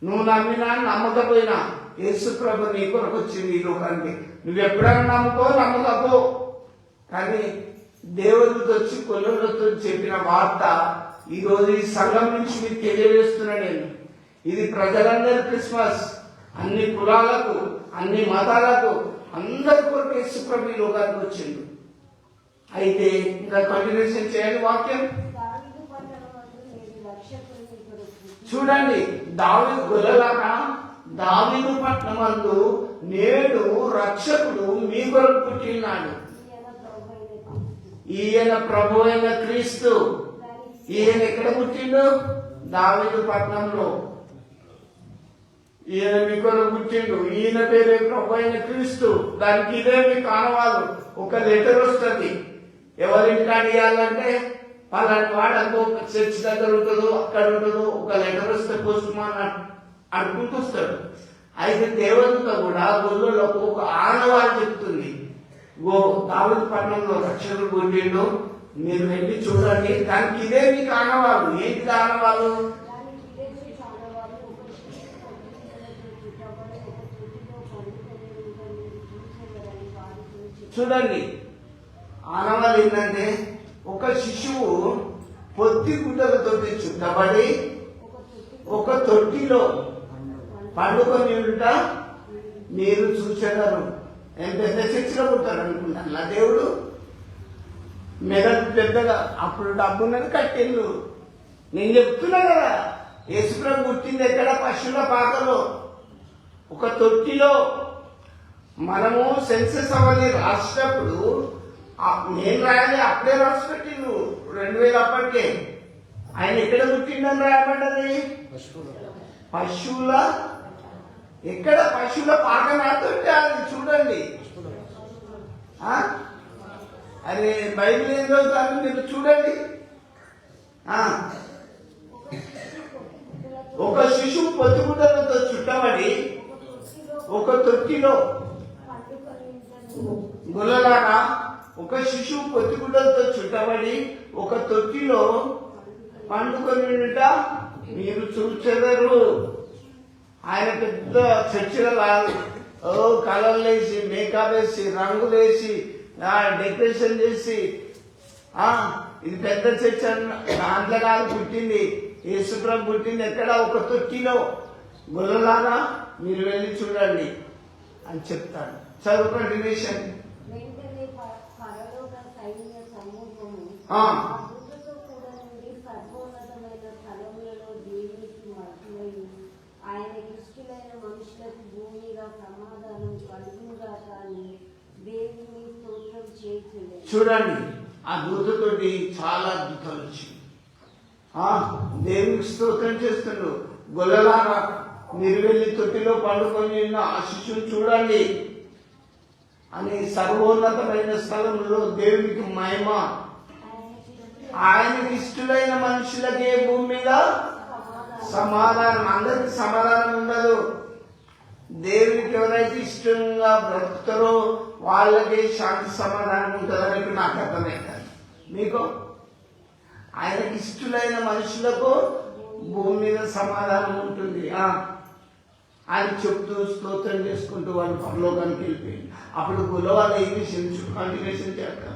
A: నువ్వు నమ్మినా నమ్మకపోయినా యేసు ప్రభు నీ కొరకు వచ్చింది ఈ లోకానికి. నువ్వు ఎప్పుడైనా నమ్మకపో, కానీ దేవుడితో వచ్చి కొల్లలతో చెప్పిన వార్త ఈరోజు ఈ సంఘం నుంచి మీకు తెలియజేస్తున్నా నేను. ఇది ప్రజలందరి క్రిస్మస్. అన్ని కులాలకు, అన్ని మతాలకు, అందరి కొరకు యేసు ప్రభు ఈ లోకానికి వచ్చిండు. అయితే ఇంకా కంటిన్యూషన్ చేయాలి వాక్యం. చూడండి, దావీదు గొర్రెలారా, దావీదు పట్టణమందు నేడు రక్షకుడు మీ కొరకు పుట్టినాడు. ఈయన ప్రభు అయిన క్రీస్తు. ఈయన ఎక్కడ పుట్టిండు? దావీదు పట్టణంలో. ఈయన మీ కొరకు పుట్టిండు. ఈయన పేరే ప్రభు అయిన క్రీస్తు. దానికి ఇదే మీకు ఆనవాలు. ఒక లెటర్ వస్తుంది. ఎవరింటికి అడిగాలంటే వాళ్ళని వాడు చర్చ్ దగ్గర ఉంటుందో అక్కడ ఉంటుందో ఒక లెటర్ వస్తే పోస్టుమాన్ అనుకుంటూ వస్తాడు. అయితే దేవదూత కూడా గొర్రెలకు ఒక ఆనవాలు చెప్తుంది. దావీదు పట్టణంలో రక్షకుడు పుట్టిండు, మీరు వెళ్ళి చూడండి. దానికి ఇదే మీకు ఆనవాలు. ఏంటి ఆనవాలు? చూడండి, ఆనవాలు ఏంటంటే ఒక శిశువు పొత్తి గుడ్డలతో చుట్టబడి ఒక తొట్టిలో పండుకొని ఉంట మీరు చూసేదారు. నేను పెద్ద చర్చిలో పుట్టారు అనుకుంటాను నా దేవుడు. మెదడు పెద్దగా, అప్పుడు డబ్బు ఉన్నది కట్టిండు. నేను చెప్తున్నా కదా, యేసుప్రభు పుట్టింది ఎక్కడ? పశువుల పాకలో, ఒక తొట్టిలో. మనము సెన్సెస్ అవన్నీ రాసినప్పుడు నేను రాయాలి, అప్పుడే రాసి పెట్టిండు 2000 అప్పటికే. ఆయన ఎక్కడ పుట్టిండని రాయబడ్డది? పశువుల ఎక్కడ? పశువుల పాక నాతోటి. అది చూడండి. అదే బైబిల్ ఏం చదువుతాను మీరు చూడండి. ఒక శిశువు పొత్తిగుడ్డలతో చుట్టబడి ఒక తొట్టిలో. గొల్లలారా, ఒక శిశువు పొత్తిగుడ్డలతో చుట్టబడి ఒక తొట్టిలో పండుకొని మీరు చూచెదరు. ఆయన పెద్ద చర్చిలో కలర్లు వేసి, మేకప్ వేసి, రంగులు వేసి, డెకరేషన్ చేసి, ఇది పెద్ద చర్చ్ దాంట్లో కాదు పుట్టింది. యేసుప్రభు పుట్టింది ఎక్కడ? ఒక తొట్టిలో. గొల్లలారా, మీరు వెళ్ళి చూడండి అని చెప్తాడు. చదువు కంటిన్యూషన్.
C: ఆయన ఇష్టమైన మనుషులకు భూమిగా సమాధానం కలుగుగా కానీ దేవుని
A: చూడండి, ఆ దూతతోటి చాలా అద్భుతాలు వచ్చింది. దేవునికి స్తోత్రం చేస్తుండ్రు. గొల్లలారా, మీరు వెళ్ళి తొట్టిలో పండుకొని ఉన్న ఆ శిశువుని చూడండి అని సర్వోన్నతమైన స్థలంలో దేవునికి మహిమ. ఆయనకి ఇష్టమైన మనుషులకే భూమి మీద సమాధానం. అందరికి సమాధానం ఉండదు. దేవునికి ఎవరైతే ఇష్టంగా బ్రతుకుతారో వాళ్ళకే శాంతి సమాధానం ఉంటుందని నాకు అర్థమవుతుంది. మీకు ఆయనకి ఇష్టమైన మనుషులకు భూమి మీద సమాధానం ఉంటుంది. ఆయన చెప్తూ స్తోత్రం చేసుకుంటూ వాళ్ళు పరలోకానికి వెళ్ళిపోయింది. అప్పుడు గులవాళ్ళ ఈ విషయం కంటిన్యూషన్ చేస్తాం.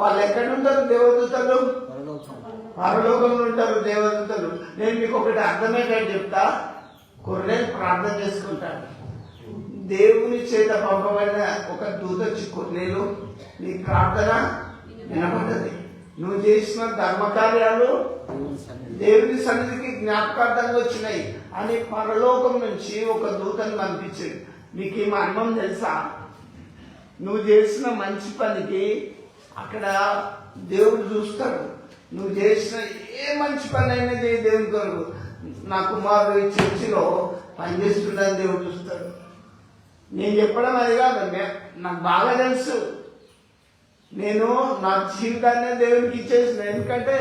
A: వాళ్ళు ఎక్కడ ఉంటారు? దేవదూతలు పరలోకంలో ఉంటారు దేవదూతలు. నేను మీకు ఒకటి అర్థమయ్యేటట్టు చెప్తా. కొర్నేలు ప్రార్థన చేసుకుంటాడు. దేవుని చేత పంపబడిన ఒక దూత వచ్చి, కొర్నేలు నీ ప్రార్థన వినబడ్డది, నువ్వు చేసిన ధర్మకార్యాలు దేవుని సన్నిధికి జ్ఞాపకార్థంగా వచ్చినాయి అని పరలోకం నుంచి ఒక దూతను పంపించాడు. మీకు ఈ మర్మం తెలుసా? నువ్వు చేసిన మంచి పనికి అక్కడ దేవుడు చూస్తాడు. నువ్వు చేసిన ఏ మంచి పని అయినా చేయి దేవుని కొరకు. నా కుమారుడు ఈ చర్చిలో పనిచేస్తుండని దేవుడు చూస్తాడు. నేను చెప్పడం అది కాదు, నాకు బాగా తెలుసు. నేను నా జీవితాన్ని దేవునికి ఇచ్చేసిన. ఎందుకంటే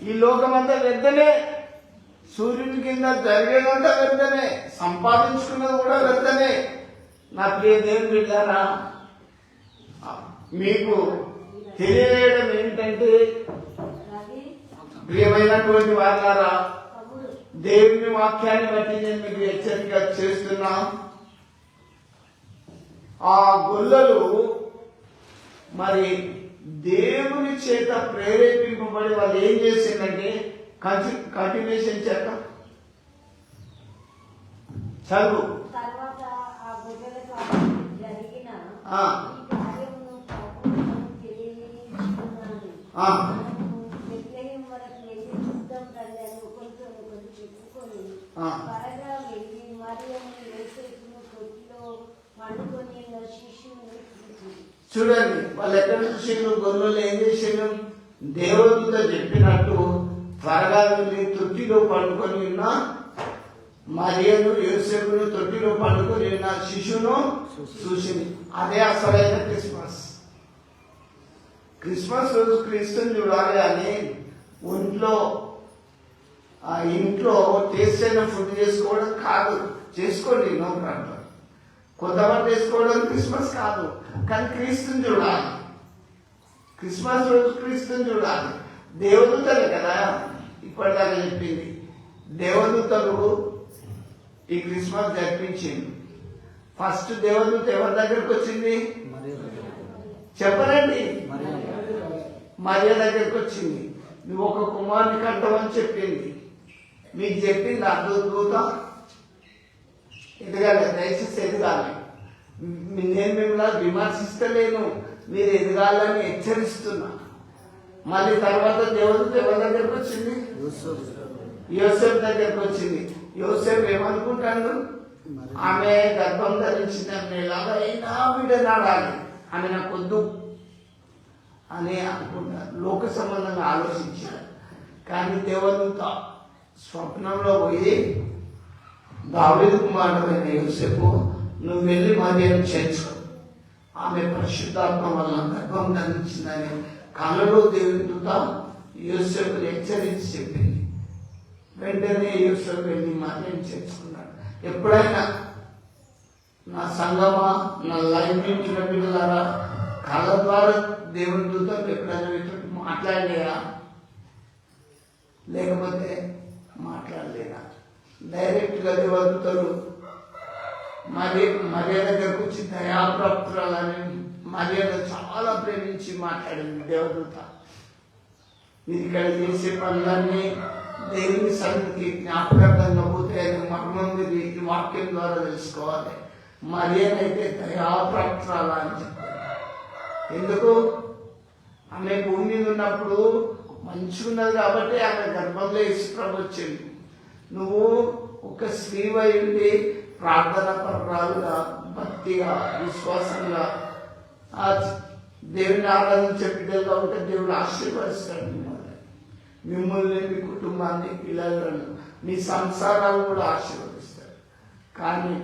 A: ఈ లోకమంతా వ్యర్థమే, సూర్యుని కింద జరిగేదంతా వ్యర్థమే, సంపాదించుకున్నది కూడా వ్యర్థమే. నా ప్రియ దేవుని బిడ్డారా, మీకు తెలియడం ఏంటంటే, ప్రియమైనటువంటి వారారా, దేవుని వాక్యాన్ని బట్టి నేను మీకు హెచ్చరిక చేస్తున్నా. ఆ గొల్లలు మరి దేవుని చేత ప్రేరేపింపబడి వాళ్ళు ఏం చేసిందంటే, కంటిన్యూషన్ చేత చదువు. చూడండి, వాళ్ళు ఎక్కడ చూసిండ్రు? గొర్రెలు ఏం చేసిండ్రు? దేవదూత చెప్పినట్టు త్వరగా వెళ్ళి తొట్టిలో పండుకొని ఉన్న మరియను, యోసేపును, తొట్టిలో పండుకొని ఉన్న శిశువును చూసింది. అదే అసలైన క్రిస్మస్. క్రిస్మస్ రోజు క్రీస్తుని చూడాలి అని ఇంట్లో టేస్ట్ అయిన ఫుడ్ చేసుకోవడం కాదు. చేసుకోండి, నో ప్రాబ్లం. కొత్త బట్టలు వేసుకోవడం క్రిస్మస్ కాదు, కానీ క్రీస్తుని చూడాలి. క్రిస్మస్ రోజు క్రీస్తుని చూడాలి. దేవదూతలే కదా ఇప్పటిదాకా చెప్పింది. దేవదూతలు ఈ క్రిస్మస్ జరిపించింది. ఫస్ట్ దేవదూత ఎవరి దగ్గరకు వచ్చింది? చెప్పనండి. మరియ దగ్గరకు వచ్చింది. నువ్వు ఒక కుమారుని కంటవని చెప్పింది. మీకు చెప్పింది దూత ఎదగాలి, దయచేసి ఎదగాలి. నేను మిమ్మల్ని విమర్శిస్తలేను, మీరు ఎదగాలని హెచ్చరిస్తున్నా. మళ్ళీ తర్వాత దేవదూత ఎవరి దగ్గరకు వచ్చింది? యోసేపు దగ్గరకు వచ్చింది. యోసేపు ఏమనుకుంటాడు? ఆమె గర్భం ధరించిన ఎలాగైనా బిడ్డనాడాలి, ఆమె నాకు వద్దు అని అనుకుంటారు. లోక సంబంధంగా ఆలోచించారు. కానీ దేవదూత స్వప్నంలో పోయి, దావీదు కుమారుడైన యోసేపు, నువ్వు వెళ్ళి మరియను చేర్చుకో, ఆమె పరిశుద్ధాత్మ వల్ల గర్భం ధరించిందని కళ్ళలో దేవుని దూత యోసేపుని హెచ్చరించి చెప్పింది. వెంటనే యోసేపు వెళ్ళి మరియను చేర్చుకున్నాడు. ఎప్పుడైనా నా సంగమా, నా లైఫ్ నుంచి పిల్లలారా, కళ్ళ ద్వారా దేవుని దూతలు ఎప్పుడైనా వీటితో మాట్లాడలేదా? లేకపోతే మాట్లాడలేదా? డైరెక్ట్గా దేవదూతలు మరియ దగ్గరకు వచ్చి దయాప్రాప్తురాలని మరియను చాలా ప్రేమించి మాట్లాడింది దేవదూత. మీరు ఇక్కడ చేసే పనులన్నీ దేవుని సన్నిధికి జ్ఞాపకార్థంగా పోతే మర్మం మీరు ఈ వాక్యం ద్వారా తెలుసుకోవాలి. మరియనైతే దయాప్రాప్తురాల అని చెప్పారు. ఎందుకు? ఆమె భూమి మీద ఉన్నప్పుడు మంచిగా ఉన్నది కాబట్టి ఆమె గర్భంలో యేసుప్రభు వచ్చింది. నువ్వు ఒక స్త్రీవై ఉండి ప్రార్థన పరురాలుగా భక్తిగా విశ్వాసంగా ఆ దేవుని ఆరాధించే బిడ్డలుగా ఉంటే దేవుడు ఆశీర్వదిస్తాడు మిమ్మల్ని మీ కుటుంబాన్ని పిల్లలను మీ సంసారాలు కూడా ఆశీర్వదిస్తాడు. కానీ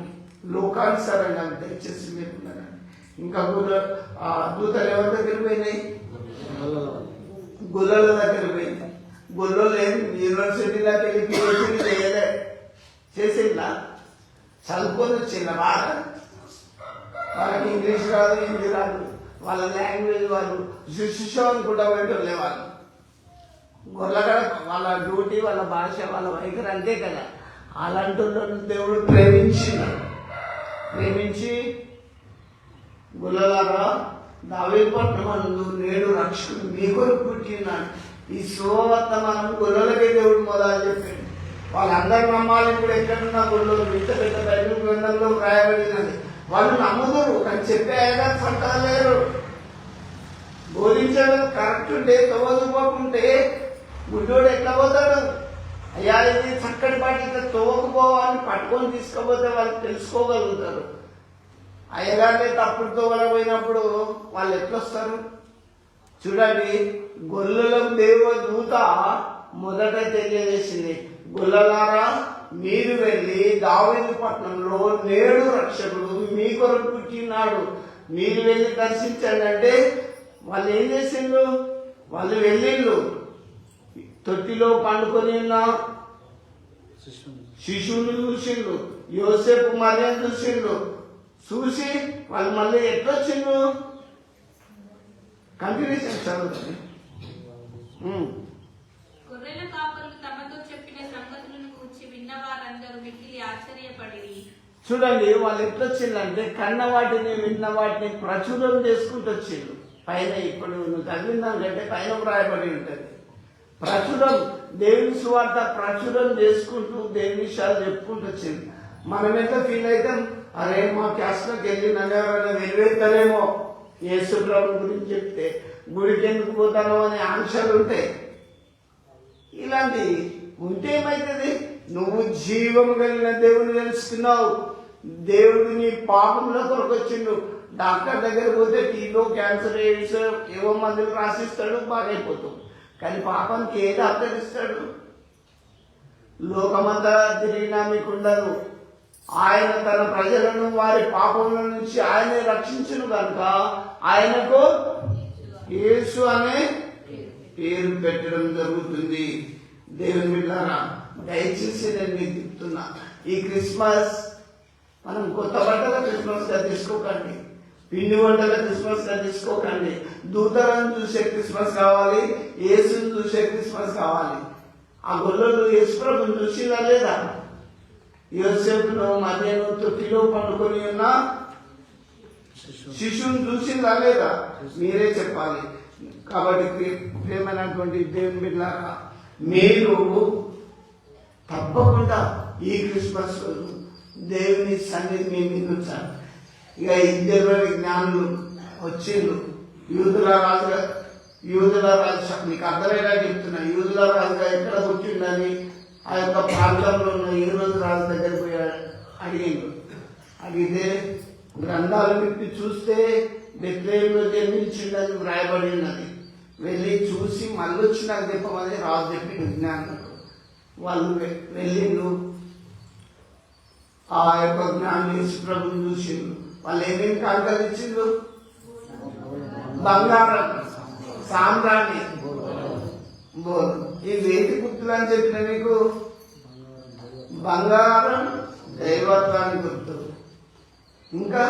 A: లోకానుసారంగా దయచేసి మీరు ఉన్నారని ఇంకా దూతలు ఎవరి దగ్గర పోయినాయి? గుల్లల దగ్గర పోయింది. గుల్లలు ఏం యూనివర్సిటీలోకి వెళ్ళి పిహెచ్డీ చేయలే, చేసిందా? చదువుకొని వచ్చిందా? వాళ్ళకి ఇంగ్లీష్ రాదు, హిందీ రాదు, వాళ్ళ లాంగ్వేజ్ వాళ్ళు శిశు అనుకుంటా వెళ్ళే వాళ్ళు గొర్రెల వాళ్ళ డ్యూటీ, వాళ్ళ భాష, వాళ్ళ వైఖరి అంతే కదా. అలాంటి దేవుడు ప్రేమించి గుల్లలారా దావీదు పట్టణమందు నేడు రక్షకుడు మీ కొరకు పుట్టినాడు. ఈ శుభవర్తమానం గొల్లలకే దేవుడు మొదలు చెప్పాడు. వాళ్ళందరూ నమ్మాలి. ఇప్పుడు ఎక్కడున్నా గొల్లలు ఇంత పెద్ద బైబిల్ గ్రంథంలో రాయబడినది. వాళ్ళు నమ్ముదురు కానీ చెప్పే ఆయన పట్టలేరు. బోధించడం కరెక్ట్ ఉంటే తోవకపోకుంటే గుడ్డోడు ఎట్లా పోతాడు? అయ్యా ఇది చక్కటి పాటి ఇట్లా తోవకపోవాలని పట్టుకొని తీసుకపోతే వాళ్ళు తెలుసుకోగలుగుతారు. అయ్యగానే తప్పుడు తోవలపోయినప్పుడు వాళ్ళు ఎట్లొస్తారు? చూడండి, గొల్లలకు దేవదూత మొదట తెలియజేసింది, గొల్లలారా మీరు వెళ్ళి దావీదు పట్టణంలో నేడు రక్షకుడు మీ కొరకు పుట్టినాడు, మీరు వెళ్ళి దర్శించండి అంటే వాళ్ళు ఏం చేసిండ్రు? వాళ్ళు వెళ్ళిండ్రు. తొట్టిలో పండుకొని ఉన్న శిశువుని చూసిండ్రు, యోసేపు మరియను చూసిండ్రు. చూసి వాళ్ళు మళ్ళీ ఎట్లొచ్చిండ్రు? కంటిన్యూషన్ చదువుతుంది.
C: గొర్రెల కాపరులు తమతో చెప్పిన సంగతులను కూర్చి విన్నవారందరూ మిక్కిలి ఆశ్చర్యపడిరి.
A: చూడండి, వాళ్ళు ఎట్లొచ్చిందంటే కన్న వాటిని విన్న వాటిని ప్రచురం చేసుకుంటూ వచ్చిండ్రు. పైన ఇప్పుడు నువ్వు చదివిందాకంటే పైన రాయబడి ఉంటుంది. ప్రచురం, దేవుని సువార్త ప్రచురం చేసుకుంటూ దేవుని విషయాలు చెప్పుకుంటూ వచ్చింది. మనం ఎంత ఫీల్ అవుతాం? అరే మా క్యాస్ట్లోకి వెళ్ళి నన్ను ఎవరైనా వెలువెత్తారేమో యేసు ప్రభు గురించి చెప్తే, గుడికి ఎందుకు పోతానో అనే ఆంక్షలు ఉంటాయి. ఇలాంటి ఉంటే ఏమవుతుంది? నువ్వు జీవము కలిగిన దేవుని తెలుసుకున్నావు. దేవుడు నీ పాపంలో కొరకు వచ్చిండు. డాక్టర్ దగ్గర పోతే టీలో క్యాన్సర్, ఎయిడ్స్ ఏవో మందులు రాసిస్తాడు, బాగైపోతావు. కానీ పాపానికి ఏ డాక్టర్ ఇస్తాడు? లోకమంతా తిరిగినా మీకు ఉండదు. ఆయన తన ప్రజలను వారి పాపముల నుంచి ఆయనే రక్షించును కనుక ఆయనకు యేసు అనే పేరు పెట్టడం జరుగుతుంది. దేవుని బిడ్డలారా, దయచేసి నేను మీకు చెప్తున్నా, ఈ క్రిస్మస్ మనం కొత్త బట్టల క్రిస్మస్ గా తీసుకోకండి, పిండి వంటల క్రిస్మస్ గా తీసుకోకండి. దూతలను చూసే క్రిస్మస్ కావాలి, యేసుని చూసే క్రిస్మస్ కావాలి. ఆ గొల్లలు యేసు ప్రభుని చూసినా లేదా? యోసేపును మధ్యను తొట్టిలో పండుకొని ఉన్న శిశువుని చూసిందా లేదా? మీరే చెప్పాలి. కాబట్టి ప్రేమైనటువంటి దేవుని బిడ్డలారా, మీరు తప్పకుండా ఈ క్రిస్మస్ రోజు దేవుని సన్నిధి మీ మీద ఉంచాలి. ఇక ఇద్దరు జ్ఞానులు వచ్చిండ్రు. యూదుల రాజు మీకు అర్థమయ్యేలా చెప్తున్నా. యూదుల రాజుగా ఎక్కడ పుట్టిండని ఆ యొక్క ప్రాంతంలో ఉన్న ఈ రోజు రాజు దగ్గర పోయి అడిగిండు. అడిగితే గ్రంథాలు విప్పి చూస్తే బెత్లెహేములో జన్మించిందని వ్రాయబడి ఉన్నది. వెళ్ళి చూసి మళ్ళీ వచ్చి నాకు చెప్పమని రాజు చెప్పిండు జ్ఞానులకు. వాళ్ళు వెళ్ళిండు. ఆ యొక్క జ్ఞాని యేసు ప్రభుని చూసిండు. వాళ్ళు ఏమేమి కానుకలు ఇచ్చిండ్రు? బంగారం, సాంబ్రాణి, బోధ. ఈ వేటి గుర్తులు అని చెప్పిన నీకు? బంగారం దైవత్వానికి గుర్తు, ఇంకా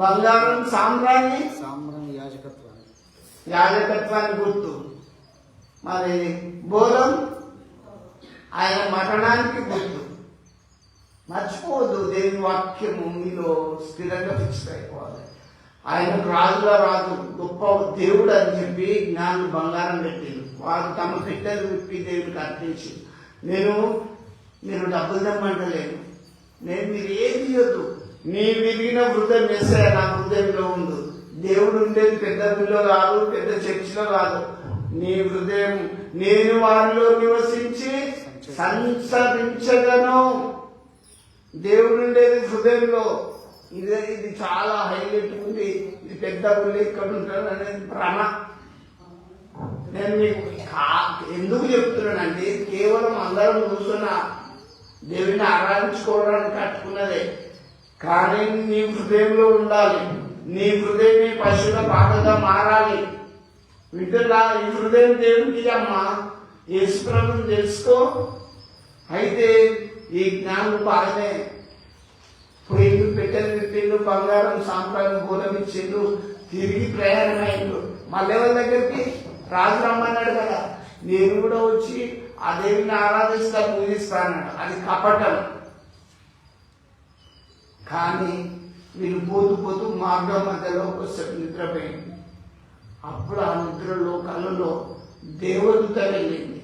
A: బంగారం సాంబ్రాణి యాజకత్వానికి గుర్తు. మరి బోధం ఆయన మరణానికి గుర్తు. మర్చిపోవద్దు, దేవుని వాక్యము మీలో స్థిరంగా ఫిక్స్ అయిపోవాలి. ఆయన రాజుల రాజు, గొప్ప దేవుడు అని చెప్పి జ్ఞానులు బంగారం పెట్టింది. వారు తమ పెట్టెలు విప్పి దేవుడికి అర్పించి, మీరు డబ్బులు తెమ్మంటలేను, మీరు ఏది ఇవ్వద్దు, నీ విరిగిన హృదయం వేసే నా హృదయంలో ఉంది. దేవుడు ఉండేది పెద్ద గుడిలో కాదు, పెద్ద చర్చిలో కాదు. నీ హృదయం నేను వారిలో నివసించి సంచరించదను. దేవుడు ఉండేది హృదయంలో. ఇది చాలా హైలైట్ ఉంది. ఇది పెద్ద ఊళ్ళో ఇక్కడ ఉంటాడు అనేది భ్రమ. నేను మీకు ఎందుకు చెప్తున్నానండి, కేవలం అందరం కూర్చున్న దేవుని ఆరాధించుకోవడానికి కట్టుకున్నదే. కానీ నీ హృదయంలో ఉండాలి. నీ హృదయం నీ పశువుల పాకగా మారాలి. వింటున్నా? ఈ హృదయం దేవునికి అమ్మా. యేసు ప్రభువుని తెలుసుకో. అయితే ఈ జ్ఞానం బాగానే పొయ్యిలు పెట్టెలు పెట్టిండు, బంగారం సాంప్రదాయం గోళం ఇచ్చిండు, తిరిగి ప్రయాణం అయిండు. మళ్ళీ ఎవరి దగ్గరికి? రాజు రమ్మన్నాడు కదా, నేను కూడా వచ్చి ఆ దేవుని ఆరాధిస్తా పూజిస్తానన్నాడు. అది కపటం. కానీ వీళ్ళు పోతూ పోతూ మార్గం మధ్యలో ఒకసారి నిద్రపోయింది. అప్పుడు ఆ నిద్రలో కళ్ళలో దేవదూత వెళ్ళింది.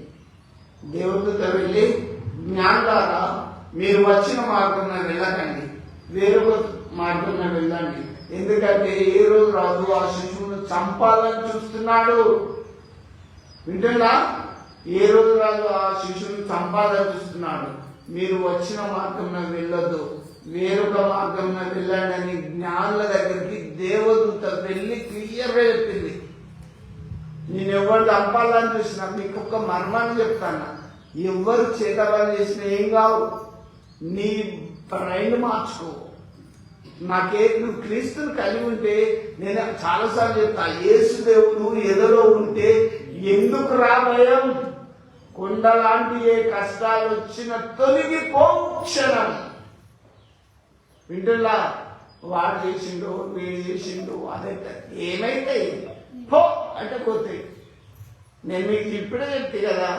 A: దేవదూత వెళ్ళి, జ్ఞానులారా, మీరు వచ్చిన మార్గంలో వెళ్ళకండి, వేరొక మార్గంలో వెళ్ళండి. ఎందుకంటే ఏ రోజు రాజు ఆ శిశువును చంపాలని చూస్తున్నాడు. వింటున్నా? ఏ రోజు రాజు ఆ శిశువుని చంపాలని చూస్తున్నాడు. మీరు వచ్చిన మార్గంలో వెళ్ళొద్దు, వేరొక మార్గంలో వెళ్ళండి అని జ్ఞానుల దగ్గరికి దేవదూత వెళ్ళి క్లియర్గా చెప్పింది. నేను ఎవరు చంపాలని చూసినా మీకు ఒక మర్మాన్ని చెప్తాను. ఎవరు చేతబడి చేసినా ఏం కావు, నీ బ్రైన్ మార్చుకో. నువ్వు క్రీస్తుని కలిగి ఉంటే, నేను చాలాసార్లు చెప్తా, యేసు దేవుడు ఎదలో ఉంటే ఎందుకు భయం? కొండలాంటి ఏ కష్టాలు వచ్చిన తొలగిపో క్షణం. వింటున్నా? వాడు చేసిండు, వీడు చేసిండు, అదైతే ఏమైతే పో అంటే పోతాయి. నేను మీకు ఇప్పుడే చెప్తే కదా,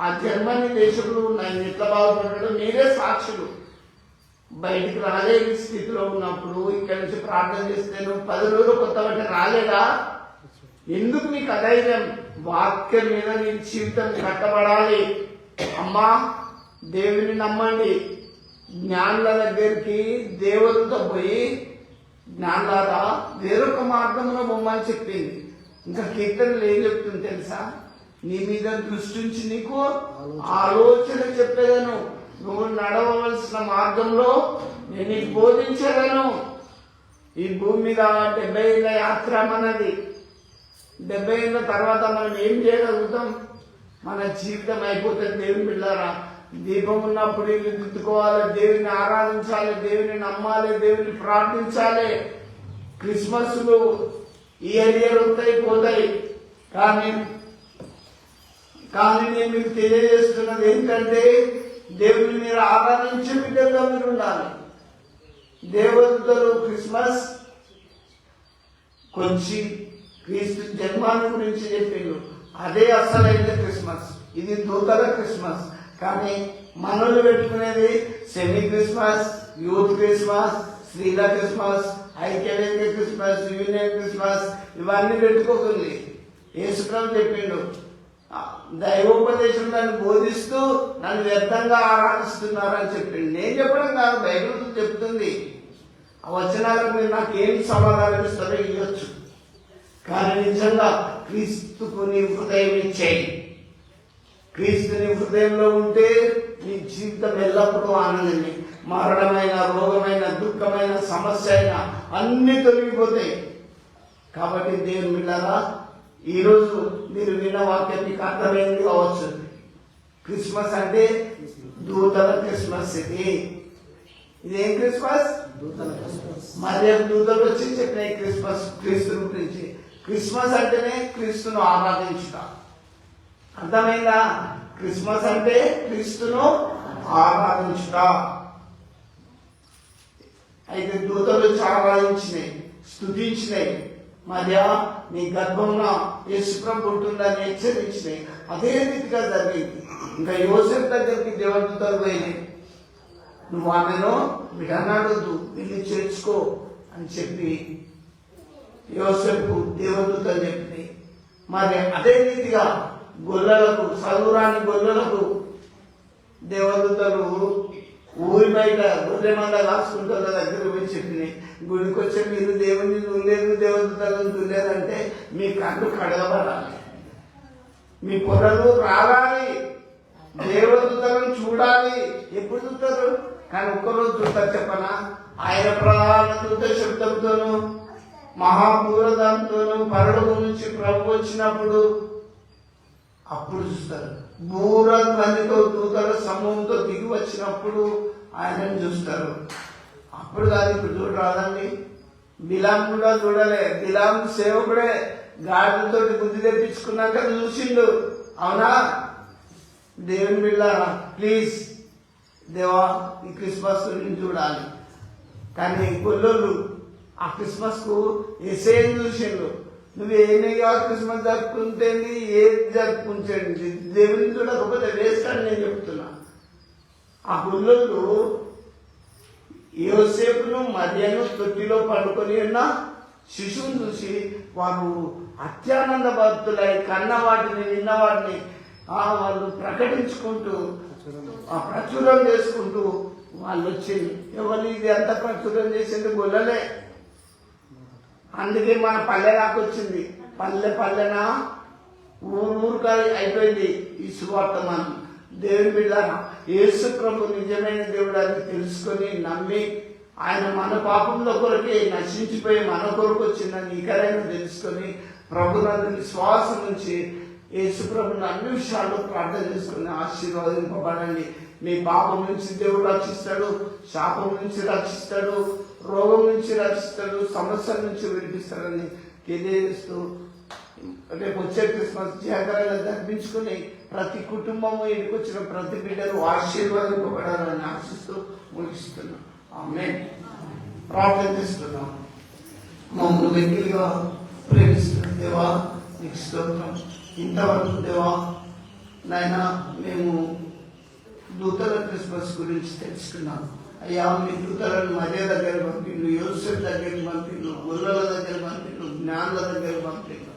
A: ఆ జర్మనీ దేశంలో నేను ఎట్లా బాగుపడ్డాడో మీరే సాక్షులు. బయటికి రాలేని స్థితిలో ఉన్నప్పుడు ఇక్కడి నుంచి ప్రార్థన చేస్తే నువ్వు 10 రోజులు కొత్త బట్ట రాలేదా? ఎందుకు నీకు అధైర్యం? వాక్యం మీద నీ జీవితం కట్టబడాలి. అమ్మా, దేవుని నమ్మండి. జ్ఞానుల దగ్గరికి దేవుడితో పోయి, జ్ఞానులారా, వేరొక మార్గంలో బొమ్మని చెప్పింది. ఇంకా కీర్తనలు ఏం చెప్తుంది తెలుసా? నీ మీద దృష్టి ఉంచి నీకు ఆలోచన చెప్పేదను, నువ్వు నడవవలసిన మార్గంలో నేను నీకు బోధించేదను. ఈ భూమి మీద 70 ఏళ్ళ యాత్ర మనది. 70 ఏళ్ళ తర్వాత మనం ఏం చేయగలుగుతాం? మన జీవితం అయిపోతుంది. దేవుని బిడ్డలారా, దీపం ఉన్నప్పుడు ఇల్లు దిద్దుకోవాలి, దేవుని ఆరాధించాలి, దేవుని నమ్మాలి, దేవుని ప్రార్థించాలి. క్రిస్మస్లు ఇయర్ వస్తాయి పోతాయి. కానీ నేను మీకు తెలియజేస్తున్నది ఏంటంటే, దేవుని మీరు ఆరాధించే బిడ్డగా మీరు ఉండాలి. దేవదూతలు క్రిస్మస్ కొంచెం క్రీస్తు జన్మాన్ని గురించి చెప్పిండు. అదే అసలైన క్రిస్మస్. ఇది దూతల క్రిస్మస్. కానీ మనోళ్ళు పెట్టుకునేది సెమీ క్రిస్మస్, యూత్ క్రిస్మస్, స్త్రీల క్రిస్మస్, ఐక్యవేదిక క్రిస్మస్, యూనియన్ క్రిస్మస్, ఇవన్నీ పెట్టుకోకండి. యేసుప్రభు చెప్పిండు, దైవోపదేశం నన్ను బోధిస్తూ నన్ను వ్యర్థంగా ఆరాధిస్తున్నారని చెప్పిండు. నేను చెప్పడం కాదు, బైబిల్ చెప్తుంది. ఆ వచనాలకు మీరు నాకేం సమాధానం ఇస్తారో ఇవ్వచ్చు. కానీ నిజంగా క్రీస్తుకు నీ హృదయం ఇచ్చేయి. క్రీస్తుని హృదయంలో ఉంటే నీ జీవితం ఎల్లప్పుడూ ఆనందమే. మరణమైన, రోగమైన, దుఃఖమైన, సమస్య అయినా అన్ని తొలగిపోతాయి. కాబట్టి దేవుని బిడ్డలారా, ఈరోజు మీరు విన్న వాక్యం మీకు అర్థమైంది కావచ్చు. క్రిస్మస్ అంటే దూతల క్రిస్మస్. ఇదేం క్రిస్మస్? దూతల క్రిస్మస్. మరి దూతలు వచ్చి చెప్పిన క్రిస్మస్ క్రీస్తు గురించి. క్రిస్మస్ అంటేనే క్రీస్తును ఆరాధించుట. అర్థమైందా? క్రిస్మస్ అంటే క్రీస్తును ఆరాధించుట. అయితే దూతలు ఆరాధించినాయి, స్తుతించినాయి. మరియా, నీ గర్భంలో యేసుప్రభు ఉంటుందని హెచ్చరించినాయి. అదే రీతిగా జరిగింది. ఇంకా యోసేపు దగ్గరికి దేవదూతలు పోయినాయి. నువ్వు ఆమెను విడనాడొద్దు, వెళ్ళి చేర్చుకో అని చెప్పి యోసేపు దేవదూతలు చెప్పినాయి. మరి అదే రీతిగా గొల్లలకు, చదువురాని గొల్లలకు దేవదూతలు ఊరి బయట గొర్రె మంద కాసుకుంటారు దగ్గర పోయి చెప్పినాయి. గుడికి వచ్చే మీరు దేవుని దుల్లేదు, దేవదూతలను దుల్లేదంటే మీ కళ్ళు కడగబడాలి, మీ పొరలు రావాలి. దేవదూతలను చూడాలి. ఎప్పుడు చూస్తారు? కానీ ఒక్కరోజు చూస్తారు చెప్పనా? ఆయన ప్రధాన దూత శబ్దంతోనూ మహాపూరదంతోనూ పరలోకం నుంచి ప్రభు వచ్చినప్పుడు అప్పుడు చూస్తారు. బూర ధ్వనితో దూతల సమూహంతో దిగి వచ్చినప్పుడు ఆయనను చూస్తారు. అప్పుడు కాదు, ఇప్పుడు చూడరాదండి. బిలాం కూడా చూడలే. బిలాం సేవకుడే గాడితో బుద్ధి తెప్పించుకున్నాక చూసిండు. అవునా? దేవుని బిడ్డారా, ప్లీజ్ దేవా ఈ క్రిస్మస్ గురించి చూడాలి. కానీ గొల్లోళ్ళు ఆ క్రిస్మస్ కు ఎసేం చూసిండు. నువ్వు ఏమేగా క్రిస్మస్ జరుపుకుంటేంది, ఏది జరుపుకుంటేంది, దేవుని చూడకపోతే వేస్ట్ అని నేను చెప్తున్నా. ఆ గొల్లోళ్ళు యోసేపును మరియను తొట్టిలో పండుకొని ఉన్న శిశువును చూసి వారు అత్యానంద భక్తులై కన్న వాటిని విన్న వాటిని వాళ్ళు ప్రకటించుకుంటూ ప్రచురం చేసుకుంటూ వాళ్ళు వచ్చింది. ఎవరు ఇది అంతా ప్రచురం చేసింది? గొల్లలే. అందుకే మన పల్లె దాకా వచ్చింది. పల్లెనా ఊరుకా అయిపోయింది ఈ సువార్తమానం. దేవుని బిడ్డారా, యేసు ప్రభు నిజమైన దేవుడు అని తెలుసుకొని నమ్మి ఆయన మన పాపంలో కొరకే నశించిపోయి మన కొరకు వచ్చిందని ఇకరైనా తెలుసుకొని ప్రభునందు విశ్వాసం నుంచి యేసు ప్రభుని అన్ని విషయాల్లో ప్రార్థన చేసుకుని ఆశీర్వాదింపబడండి. మీ పాపం నుంచి దేవుడు రక్షిస్తాడు, శాపం నుంచి రక్షిస్తాడు, రోగం నుంచి రక్షిస్తాడు, సమస్యల నుంచి విడిపిస్తాడని తెలియజేస్తూ రేపు వచ్చే క్రిస్మస్ జాగ్రత్తగా జరిపించుకుని ప్రతి కుటుంబము ఇంటికి వచ్చిన ప్రతి బిడ్డలు ఆశీర్వాదింపబడాలని ఆశిస్తూ ముగిస్తున్నాం. ఆమేన్. ప్రార్థన చేస్తున్నాం. మమ్మల్ని వెంకిలిగా ప్రేమిస్తున్న దేవా నీకు స్తోత్రం. ఇంతవరకు దేవా నాయన మేము దూతల క్రిస్మస్ గురించి తెలుసుకున్నాం. అయ్యా మీ దూతలను మర్య దగ్గర పంపిండు, యోసేపు దగ్గరికి పంపిండు, గొల్లల దగ్గర పంపిండు, జ్ఞానుల దగ్గర పంపిండు.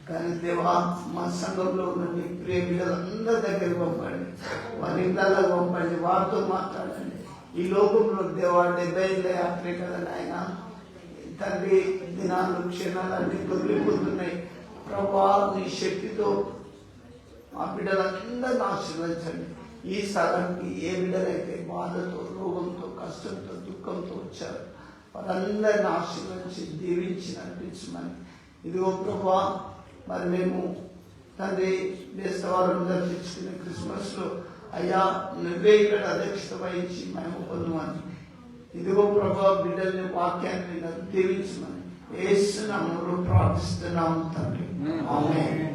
A: కానీ దేవా మా సంఘంలో ఉన్న మీ ప్రియ బిడ్డలందరి దగ్గర పంపండి, వారి ఇంట్లో పంపండి, వారితో మాట్లాడండి. ఈ లోకంలో దేవా 70 ఏళ్ళ యాత్రే కదా నాయన తండ్రి, దినాలు క్షణాలు అన్ని తొలిపోతున్నాయి. ప్రభా నీ శక్తితో మా బిడ్డలందరినీ ఆశీర్వదించండి. ఈ స్థలానికి ఏ బిడ్డలైతే బాధతో, రోగంతో, కష్టంతో, దుఃఖంతో వచ్చారు వారందరిని ఆశీర్వదించి దీవించి నడిపించమని. ఇదిగో ప్రభా మరి మేము తండ్రి బేస్తవారం జరిపించుకునే క్రిస్మస్ లో అయ్యా నువ్వే ఇక్కడ అధ్యక్షత వహించి మేము పొందమని. ఇదిగో ప్రభా బిడ్డల్ని వాక్యాన్ని దీవించమని యేసు నామములో ప్రార్థిస్తున్నాము తండ్రి. ఆమేన్.